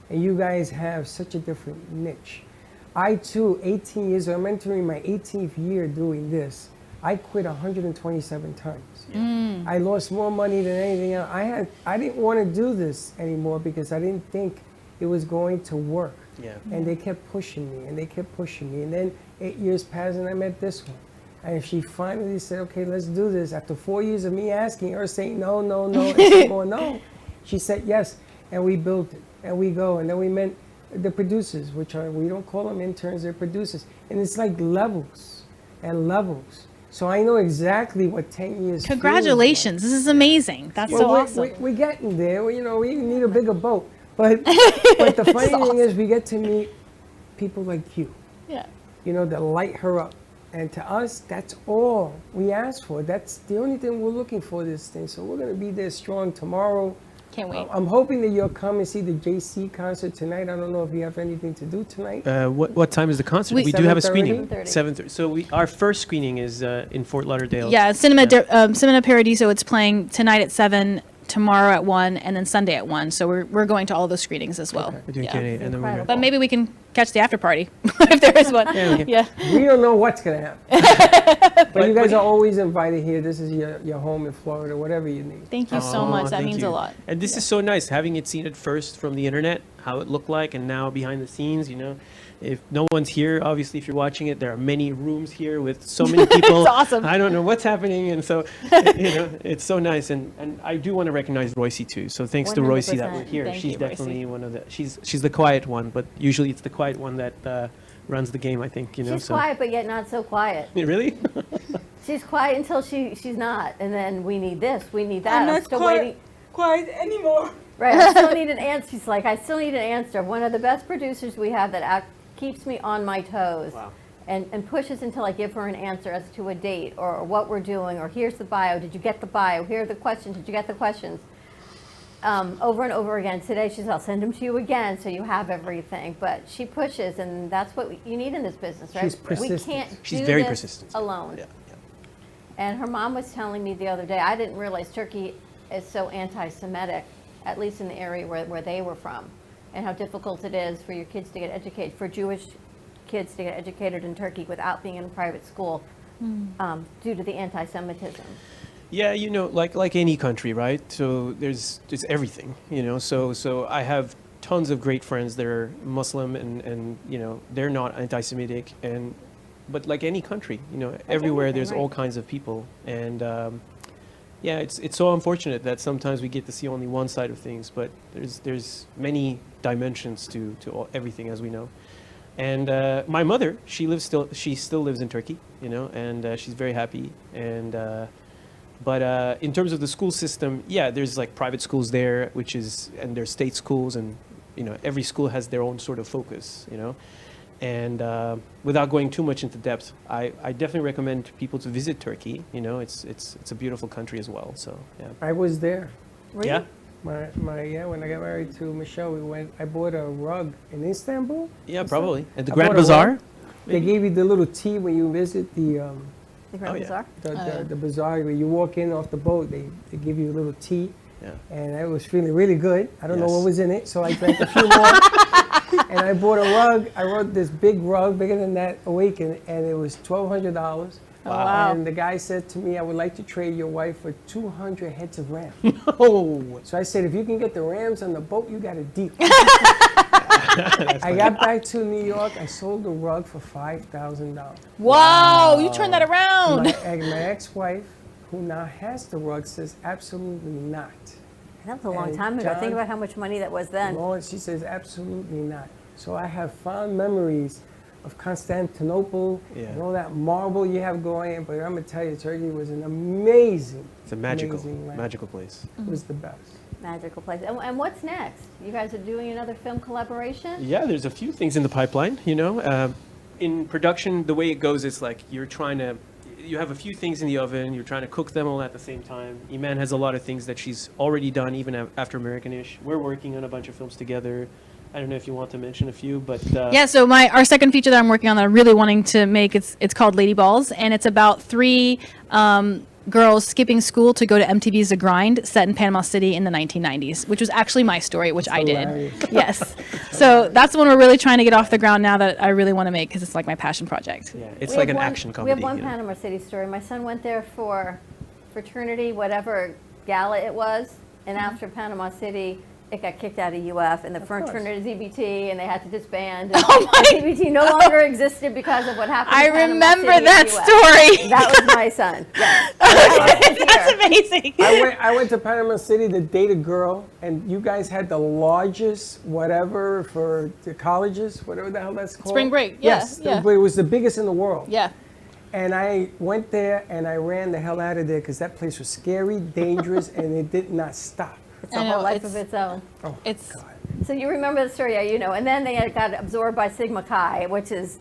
And you guys have such a different niche. I too, 18 years old, I'm entering my 18th year doing this. I quit 127 times. I lost more money than anything else. I didn't want to do this anymore because I didn't think it was going to work.
Yeah.
And they kept pushing me, and they kept pushing me. And then 8 years passed, and I met this one. And she finally said, okay, let's do this. After 4 years of me asking her, saying no, no, no, and she going, no. She said yes, and we built it, and we go. And then we met the producers, which are, we don't call them interns, they're producers. And it's like levels and levels. So I know exactly what 10 years
Congratulations. This is amazing. That's so awesome.
We're getting there. We need a bigger boat. But the funny thing is we get to meet people like you.
Yeah.
You know, that light her up. And to us, that's all we ask for. That's the only thing we're looking for this thing. So we're going to be there strong tomorrow,
Can't wait.
I'm hoping that you'll come and see the JC concert tonight. I don't know if you have anything to do tonight.
What time is the concert? We do have a
7:30?
screening. 7:30. So our first screening is in Fort Lauderdale.
Yeah, Cinema Paradiso. It's playing tonight at 7, tomorrow at 1, and then Sunday at 1. So we're going to all those screenings as well.
We're doing K&A, and then we're
But maybe we can catch the after party if there is one. Yeah.
We don't know what's going to happen. But you guys are always invited here. This is your home in Florida, whatever you need.
Thank you so much. That
thank
means
you.
a lot.
And this is so nice, having it seen at first from the internet, how it looked like, and now behind the scenes, you know. If no one's here, obviously, if you're watching it, there are many rooms here with so many people.
It's awesome.
I don't know what's happening, and so, you know, it's so nice. And I do want to recognize Royce too. So thanks to Royce that we're here.
Thank
She's
you,
definitely
Royce.
one of the. She's the quiet one, but usually it's the quiet one that runs the game. I think, you know.
She's
so.
quiet, but yet not so quiet.
Really?
She's quiet until she's not, and then we need this, we need that.
I'm not
still
quiet,
waiting.
quiet anymore.
Right, I still need an answer. She's like, I still need an answer. One of the best producers we have that keeps me on my toes.
Wow.
And pushes until I give her an answer as to a date or what we're doing, or here's the bio, did you get the bio? Here are the questions, did you get the questions? Over and over again. Today she says, I'll send them to you again so you have everything. But she pushes, and that's what you need in this business, right?
She's persistent.
We can't
She's
do
very
this
persistent.
alone.
Yeah.
And her mom was telling me the other day, I didn't realize Turkey is so anti-Semitic, at least in the area where they were from, and how difficult it is for your kids to get educated, for Jewish kids to get educated in Turkey without being in a private school due to the anti-Semitism.
Yeah, you know, like any country, right? So there's everything, you know. So I have tons of great friends that are Muslim, and you know, they're not anti-Semitic, but like any country, you know, everywhere there's all kinds of people, and yeah, it's so unfortunate that sometimes we get to see only one side of things, but there's many dimensions to everything, as we know. And my mother, she still lives in Turkey, you know, and she's very happy. And but in terms of the school system, yeah, there's like private schools there, and there's state schools, and you know, every school has their own sort of focus, you know. And without going too much into depth, I definitely recommend people to visit Turkey. You know, it's a beautiful country as well. So yeah.
I was there.
Really?
Yeah.
When I got married to Michelle, I bought a rug in Istanbul.
Yeah, probably. At the
I
Grand
bought a
Bazaar?
rug. They gave you the little tea when you visit the
Grand Bazaar?
the bazaar. When you walk in off the boat, they give you a little tea.
Yeah.
And I was feeling really good. I don't know
Yes.
what was in it, so I drank a few more. And I bought a rug. I bought this big rug, bigger than that, Awaken, and it was $1,200.
Wow.
And the guy said to me, I would like to trade your wife for 200 heads of ram.
Oh.
So I said, if you can get the rams on the boat, you got a deal. I got back to New York. I sold the rug for $5,000.
Wow, you turned that around.
My ex-wife, who now has the rug, says absolutely not.
That was a long
And
time ago.
John-
Think about how much money that was then.
Lord, she says absolutely not. So I have fond memories of Constantinople and all that marble you have going. But I'm gonna tell you, Turkey was an amazing.
It's a magical
land.
place.
It was the best.
Magical place. And what's next? You guys are doing another film collaboration?
Yeah, there's a few things in the pipeline, you know. In production, the way it goes is like you have a few things in the oven, you're trying to cook them all at the same time. Iman has a lot of things that she's already done, even after American-ish. We're working on a bunch of films together. I don't know if you want to mention a few, but...
Yeah, so our second feature that I'm working on that I'm really wanting to make, it's called Lady Balls, and it's about 3 girls skipping school to go to MTV's The Grind, set in Panama City in the 1990s, which was actually my story, which I did. Yes. So that's the one we're really trying to get off the ground now that I really want to make, because it's like my passion project.
Yeah, it's like an action comedy.
We have one Panama City story. My son went there for fraternity, whatever gala it was, and after Panama City, it got kicked out of UF, and the fraternity ZBT, and they had to disband. And ZBT no longer existed because of what happened.
I
in Panama
remember
City
that
in the US.
story.
That was my son. Yes.
That's amazing.
I went to Panama City to date a girl, and you guys had the largest whatever for the colleges, whatever the hell that's called.
Spring break, yeah,
Yes,
yeah.
it was the biggest in the world.
Yeah.
And I went there, and I ran the hell out of there because that place was scary, dangerous, and it did not stop.
It's a whole life of its own.
Oh,
it's
God.
So you remember the story, yeah, you know. And then they got absorbed by Sigma Chi, which is,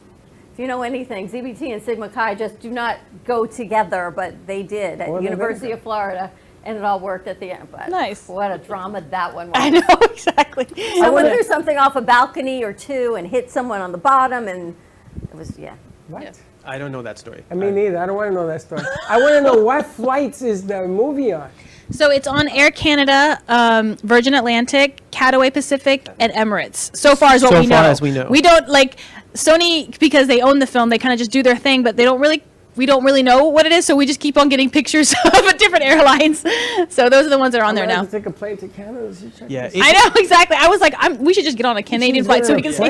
if you know anything, ZBT and Sigma Chi just do not go together, but they did at
Well,
University of Florida. And it all worked at the end. But
nice.
What a drama that one was.
I know, exactly.
Someone threw something off a balcony or two and hit someone on the bottom, and it was,
What?
Yeah.
I don't know that story.
I mean, neither. I don't want to know that story. I want to know what flights is the movie on.
So it's on Air Canada, Virgin Atlantic, Cataway Pacific, and Emirates. So far as what we know.
So far as we know.
We don't, like, Sony, because they own the film, they kind of just do their thing, but we don't really know what it is, so we just keep on getting pictures of different airlines. So those are the ones that are on there now.
To take a plane to Canada to check
Yeah,
this.
I know, exactly. I was like, we should just get on a Canadian flight so we can see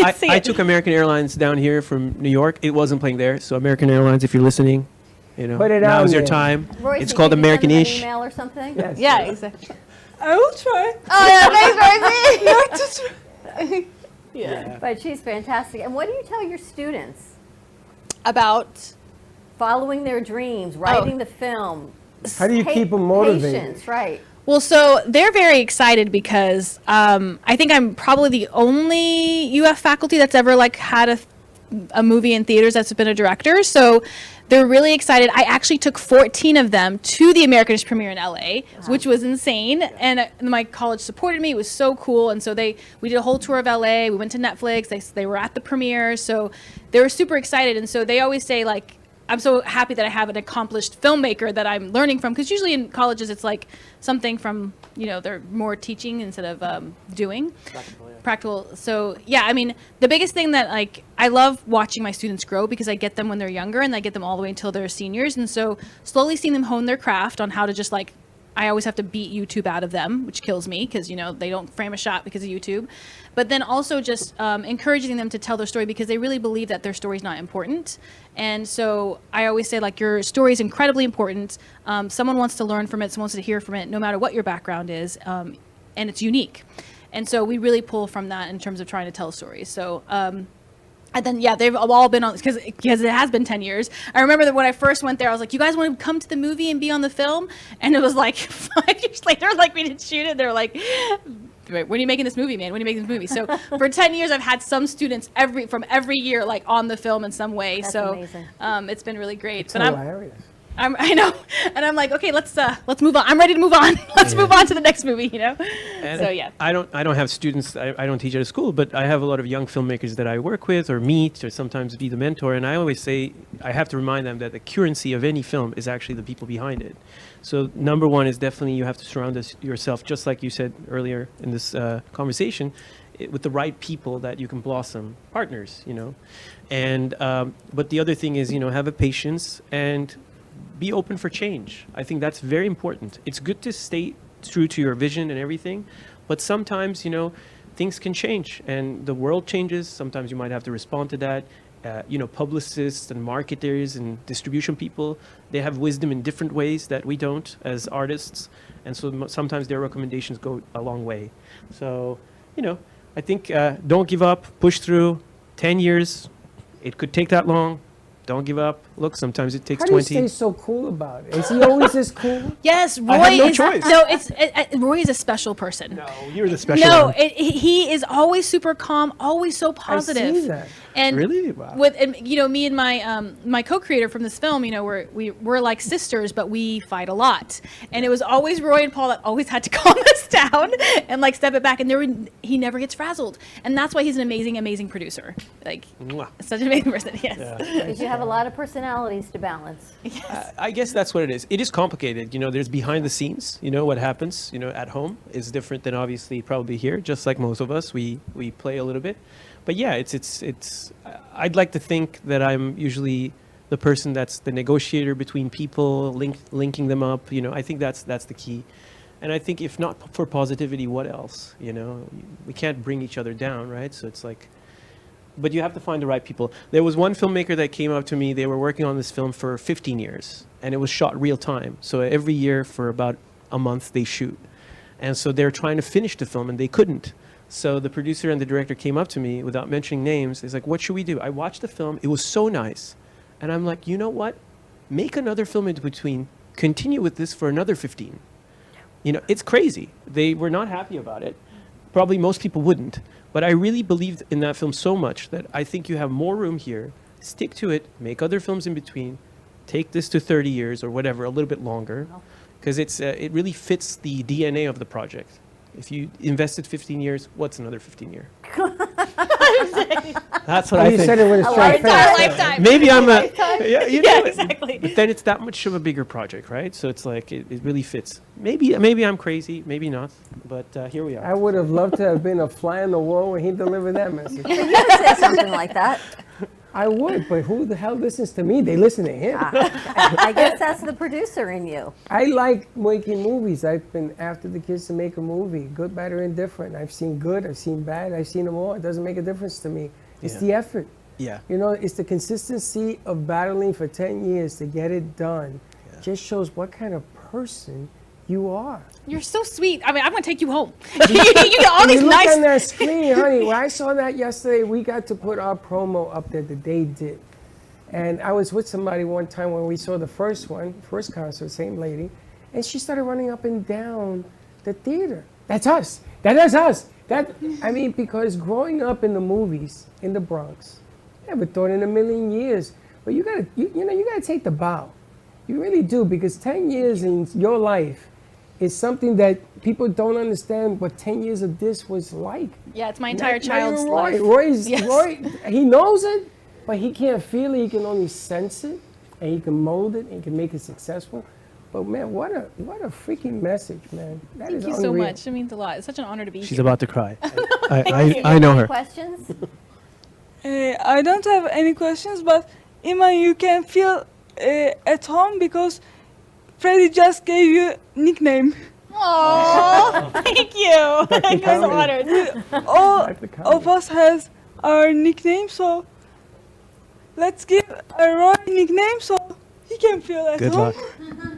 I
it.
took American Airlines down here from New York. It wasn't playing there, so American Airlines, if you're listening,
Put it
now's
on
your
there.
time.
Royce,
It's
can
called
you send them an
American-ish.
email or something?
Yes.
Yeah, exactly.
I will try.
Oh, yeah, thanks, Rosie.
Yeah.
But she's fantastic. And what do you tell your students?
About
following their dreams, writing the film.
How do you keep them motivated?
Patience, right.
Well, so they're very excited because I think I'm probably the only UF faculty that's ever like had a movie in theaters that's been a director. So they're really excited. I actually took 14 of them to the Americanist premiere in LA, which was insane. And my college supported me. It was so cool. And so we did a whole tour of LA. We went to Netflix. They were at the premiere. So they were super excited. And so they always say, like, I'm so happy that I have an accomplished filmmaker that I'm learning from, because usually in colleges it's like something from, they're more teaching instead of doing. Practical. So yeah, I mean, the biggest thing that I love watching my students grow, because I get them when they're younger and I get them all the way until they're seniors. And so slowly seeing them hone their craft on how to just I always have to beat YouTube out of them, which kills me because, they don't frame a shot because of YouTube. But then also just encouraging them to tell their story, because they really believe that their story is not important. And so I always say, your story is incredibly important. Someone wants to learn from it, someone wants to hear from it, no matter what your background is, and it's unique. And so we really pull from that in terms of trying to tell stories. So, and then, they've all been on, because it has been 10 years. I remember that when I first went there, I was like, you guys want to come to the movie and be on the film? And it was 5 years later, we didn't shoot it. They're like, when are you making this movie, man? When are you making this movie? So for 10 years, I've had some students from every year, on the film in some way.
That's
so
amazing.
It's been really great.
It's
But
hilarious.
I know, and I'm like, okay, let's move on. I'm ready to move on. Let's move on to the next movie,
And
So yeah.
I don't have students. I don't teach at a school, but I have a lot of young filmmakers that I work with or meet or sometimes be the mentor. And I always say, I have to remind them that the currency of any film is actually the people behind it. So number one is definitely you have to surround yourself, just like you said earlier in this conversation, with the right people that you can blossom, partners, And but the other thing is, have a patience and be open for change. I think that's very important. It's good to stay true to your vision and everything, but sometimes, things can change and the world changes. Sometimes you might have to respond to that. Publicists and marketers and distribution people, they have wisdom in different ways that we don't as artists. And so sometimes their recommendations go a long way. So, I think don't give up, push through. 10 years, it could take that long. Don't give up. Look, sometimes it takes 20.
How do you stay so cool about it? Is he always this cool?
Yes, Roy
I have no
is.
choice.
No, Roy is a special person.
No, you're the special
No,
one.
he is always super calm, always so positive.
I see that.
And
Really? Wow.
me and my co-creator from this film, we're like sisters, but we fight a lot. And it was always Roy and Paul that always had to calm us down and step it back. And he never gets frazzled, and that's why he's an amazing producer.
Mwah.
Such an amazing person. Yes.
Because you have a lot of personalities to balance.
I guess that's what it is. It is complicated. There's behind the scenes. What happens, at home is different than obviously probably here. Just like most of us, we play a little bit. But yeah, it's. I'd like to think that I'm usually the person that's the negotiator between people, linking them up. I think that's the key. And I think if not for positivity, what else? We can't bring each other down, right? So it's but you have to find the right people. There was one filmmaker that came up to me. They were working on this film for 15 years, and it was shot real time. So every year for about a month they shoot. And so they're trying to finish the film, and they couldn't. So the producer and the director came up to me without mentioning names. He's like, what should we do? I watched the film. It was so nice. And I'm like, you know what? Make another film in between. Continue with this for another 15. It's crazy. They were not happy about it. Probably most people wouldn't. But I really believed in that film so much that I think you have more room here. Stick to it. Make other films in between. Take this to 30 years or whatever, a little bit longer. because it really fits the DNA of the project. If you invested 15 years, what's another 15 years? That's what I
you
think.
said it with a straight face.
Maybe I'm a you know,
exactly.
But then it's that much of a bigger project, right? So it's like it really fits. Maybe I'm crazy, maybe not, but here we are.
I would have loved to have been a fly on the wall when he delivered that message.
You could say something like that.
I would, but who the hell listens to me? They listen to him.
I guess that's the producer in you.
I like making movies. I've been after the kids to make a movie, good, bad, or indifferent. I've seen good, I've seen bad, I've seen them all. It doesn't make a difference to me. It's the effort.
Yeah.
You know, it's the consistency of battling for 10 years to get it done. Just shows what kind of person you are.
You're so sweet. I mean, I'm going to take you home. you get all these
Look
nice...
on that screen, honey. When I saw that yesterday, we got to put our promo up there that they did. And I was with somebody one time when we saw the first concert, same lady, and she started running up and down the theater. That's us. That is us. I mean, because growing up in the movies in the Bronx, never thought in a million years. But you gotta take the bow. You really do, because 10 years in your life is something that people don't understand what 10 years of this was like.
Yeah, it's my entire child's life.
Roy,
Yes.
he knows it, but he can't feel it. He can only sense it, and he can mold it, and he can make it successful. But man, what a freaking message, man. That is
Thank you so
unreal.
much. It means a lot. It's such an honor to be here.
She's about to cry.
I
know her.
Questions?
I don't have any questions, but Iman, you can feel at home because Freddie just gave you nickname.
Oh, thank you. I'm so honored.
All of us has our nickname, so let's give a Roy nickname so he can feel at
Good
home.
luck.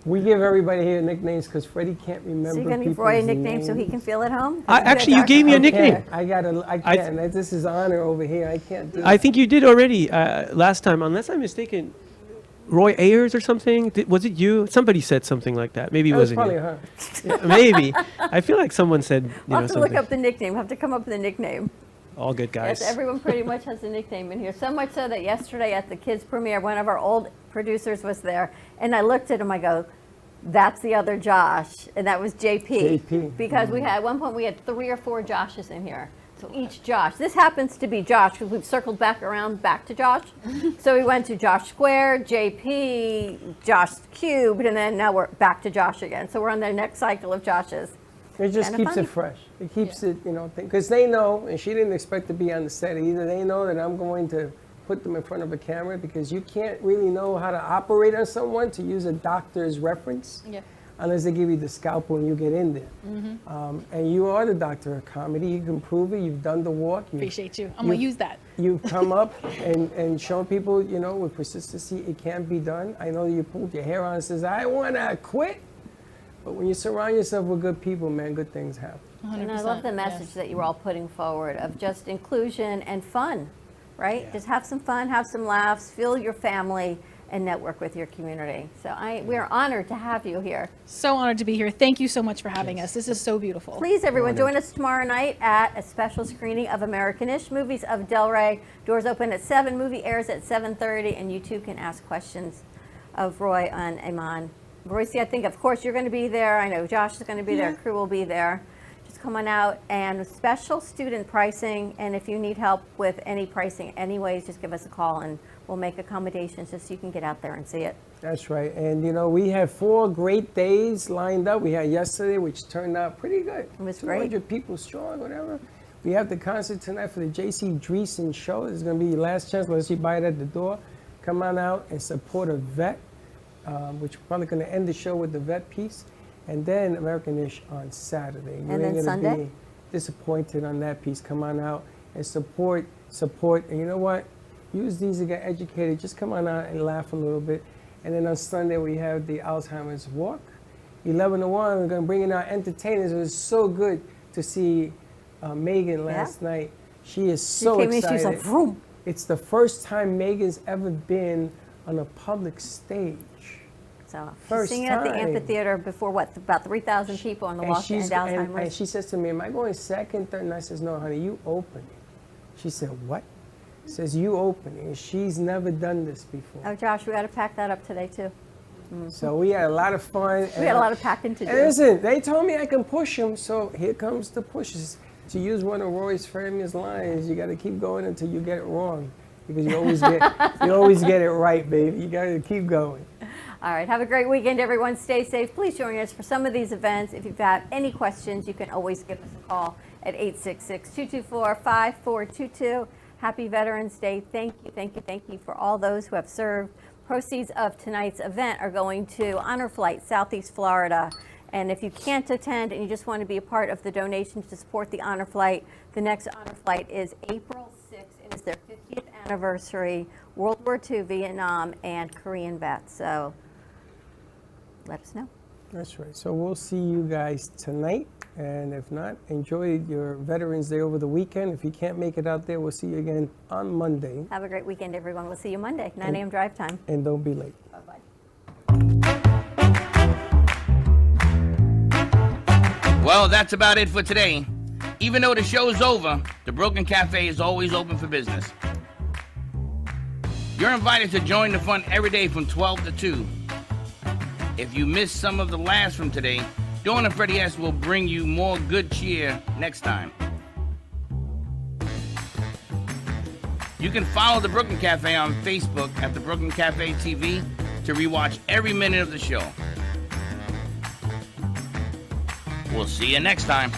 We give everybody here nicknames because Freddie can't remember.
So you're going to give
people's
Roy a nickname
names.
so he can feel at home?
Actually, you gave me a nickname.
I can't. This is honor over here. I can't do
I think you did already last time, unless I'm mistaken. Roy Ayers or something? Was it you? Somebody said something like that. Maybe it
That was
wasn't
probably
you.
her.
Yeah, maybe. I feel like someone said
We'll have to
something.
look up the nickname. We'll have to come up with a nickname.
All good guys.
Yes, everyone pretty much has a nickname in here. So much so that yesterday at the kids' premiere, one of our old producers was there, and I looked at him, I go, that's the other Josh, and that was JP.
JP.
Because we had, at one point, we had 3 or 4 Joshes in here. So each Josh, this happens to be Josh, because we've circled back to Josh. So we went to Josh Squared, JP, Josh Cubed, and then now we're back to Josh again. So we're on the next cycle of Joshes.
It just
Kinda
keeps
fun.
it fresh. It keeps it, because they know, and she didn't expect to be on the set either. They know that I'm going to put them in front of a camera because you can't really know how to operate on someone, to use a doctor's reference, unless they give you the scalpel and you get in there. And you are the doctor of comedy. You can prove it. You've done the walk.
Appreciate you. I'm going to use that.
You've come up and shown people, with persistency, it can be done. I know you pulled your hair on and says, I want to quit. But when you surround yourself with good people, man, good things happen.
100%.
And I love the message that you were all putting forward of just inclusion and fun, right?
Yeah.
Just have some fun, have some laughs, feel your family, and network with your community. So we're honored to have you here.
So honored to be here. Thank you so much for having us. This is so beautiful.
Please, everyone, join us tomorrow night at a special screening of American-ish Movies of Del Rey. Doors open at 7, movie airs at 7:30, and you too can ask questions of Roy and Iman. Royce, I think, of course, you're going to be there. I know Josh is going to be there. Crew will be there. Just come on out. And special student pricing. And if you need help with any pricing anyways, just give us a call and we'll make accommodations just so you can get out there and see it.
That's right. And, we had 4 great days lined up. We had yesterday, which turned out pretty good.
It was
200
great.
people strong, whatever. We have the concert tonight for the J.C. Dreesen show. This is going to be your last chance, unless you buy it at the door. Come on out and support a vet, which we're probably going to end the show with the vet piece. And then American-ish on Saturday.
And then
gonna
Sunday?
Be disappointed on that piece. Come on out and support. And you know what? Use these to get educated. Just come on out and laugh a little bit. And then on Sunday, we have the Alzheimer's Walk. 11 to 1, we're going to bring in our entertainers. It was so good to see Megan last night. She is so
came
excited.
in, she's like, vroom.
It's the first time Megan's ever been on a public stage.
So she's
First
singing at the
time.
amphitheater before about 3,000 people on the walk and Alzheimer's.
And she says to me, am I going second, third? And I says, no, honey, you open it. She said, what? Says, you open it. And she's never done this before.
Oh, Josh, we got to pack that up today, too.
So we had a lot of fun.
We had a lot of packing to do.
And listen, they told me I can push them, so here comes the pushes. To use one of Roy's famous lines, you got to keep going until you get it wrong, because you always get it right, baby. You got to keep going.
All right, have a great weekend, everyone. Stay safe. Please join us for some of these events. If you've got any questions, you can always give us a call at 866-224-5422. Happy Veterans Day. Thank you, thank you, thank you for all those who have served. Proceeds of tonight's event are going to Honor Flight, Southeast Florida. And if you can't attend and you just want to be a part of the donations to support the Honor Flight, the next Honor Flight is April 6th. It is their 50th anniversary, World War II, Vietnam, and Korean vets. So let us know.
That's right. So we'll see you guys tonight. And if not, enjoy your Veterans Day over the weekend. If you can't make it out there, we'll see you again on Monday.
Have a great weekend, everyone. We'll see you Monday, 9 a.m. drive time.
And don't be late.
Bye-bye.
Well, that's about it for today. Even though the show's over, the Broken Cafe is always open for business. You're invited to join the fun every day from 12 to 2. If you missed some of the laughs from today, Dawn and Freddie S. will bring you more good cheer next time. You can follow the Brooklyn Cafe on Facebook at the Brooklyn Cafe TV to rewatch every minute of the show. We'll see you next time.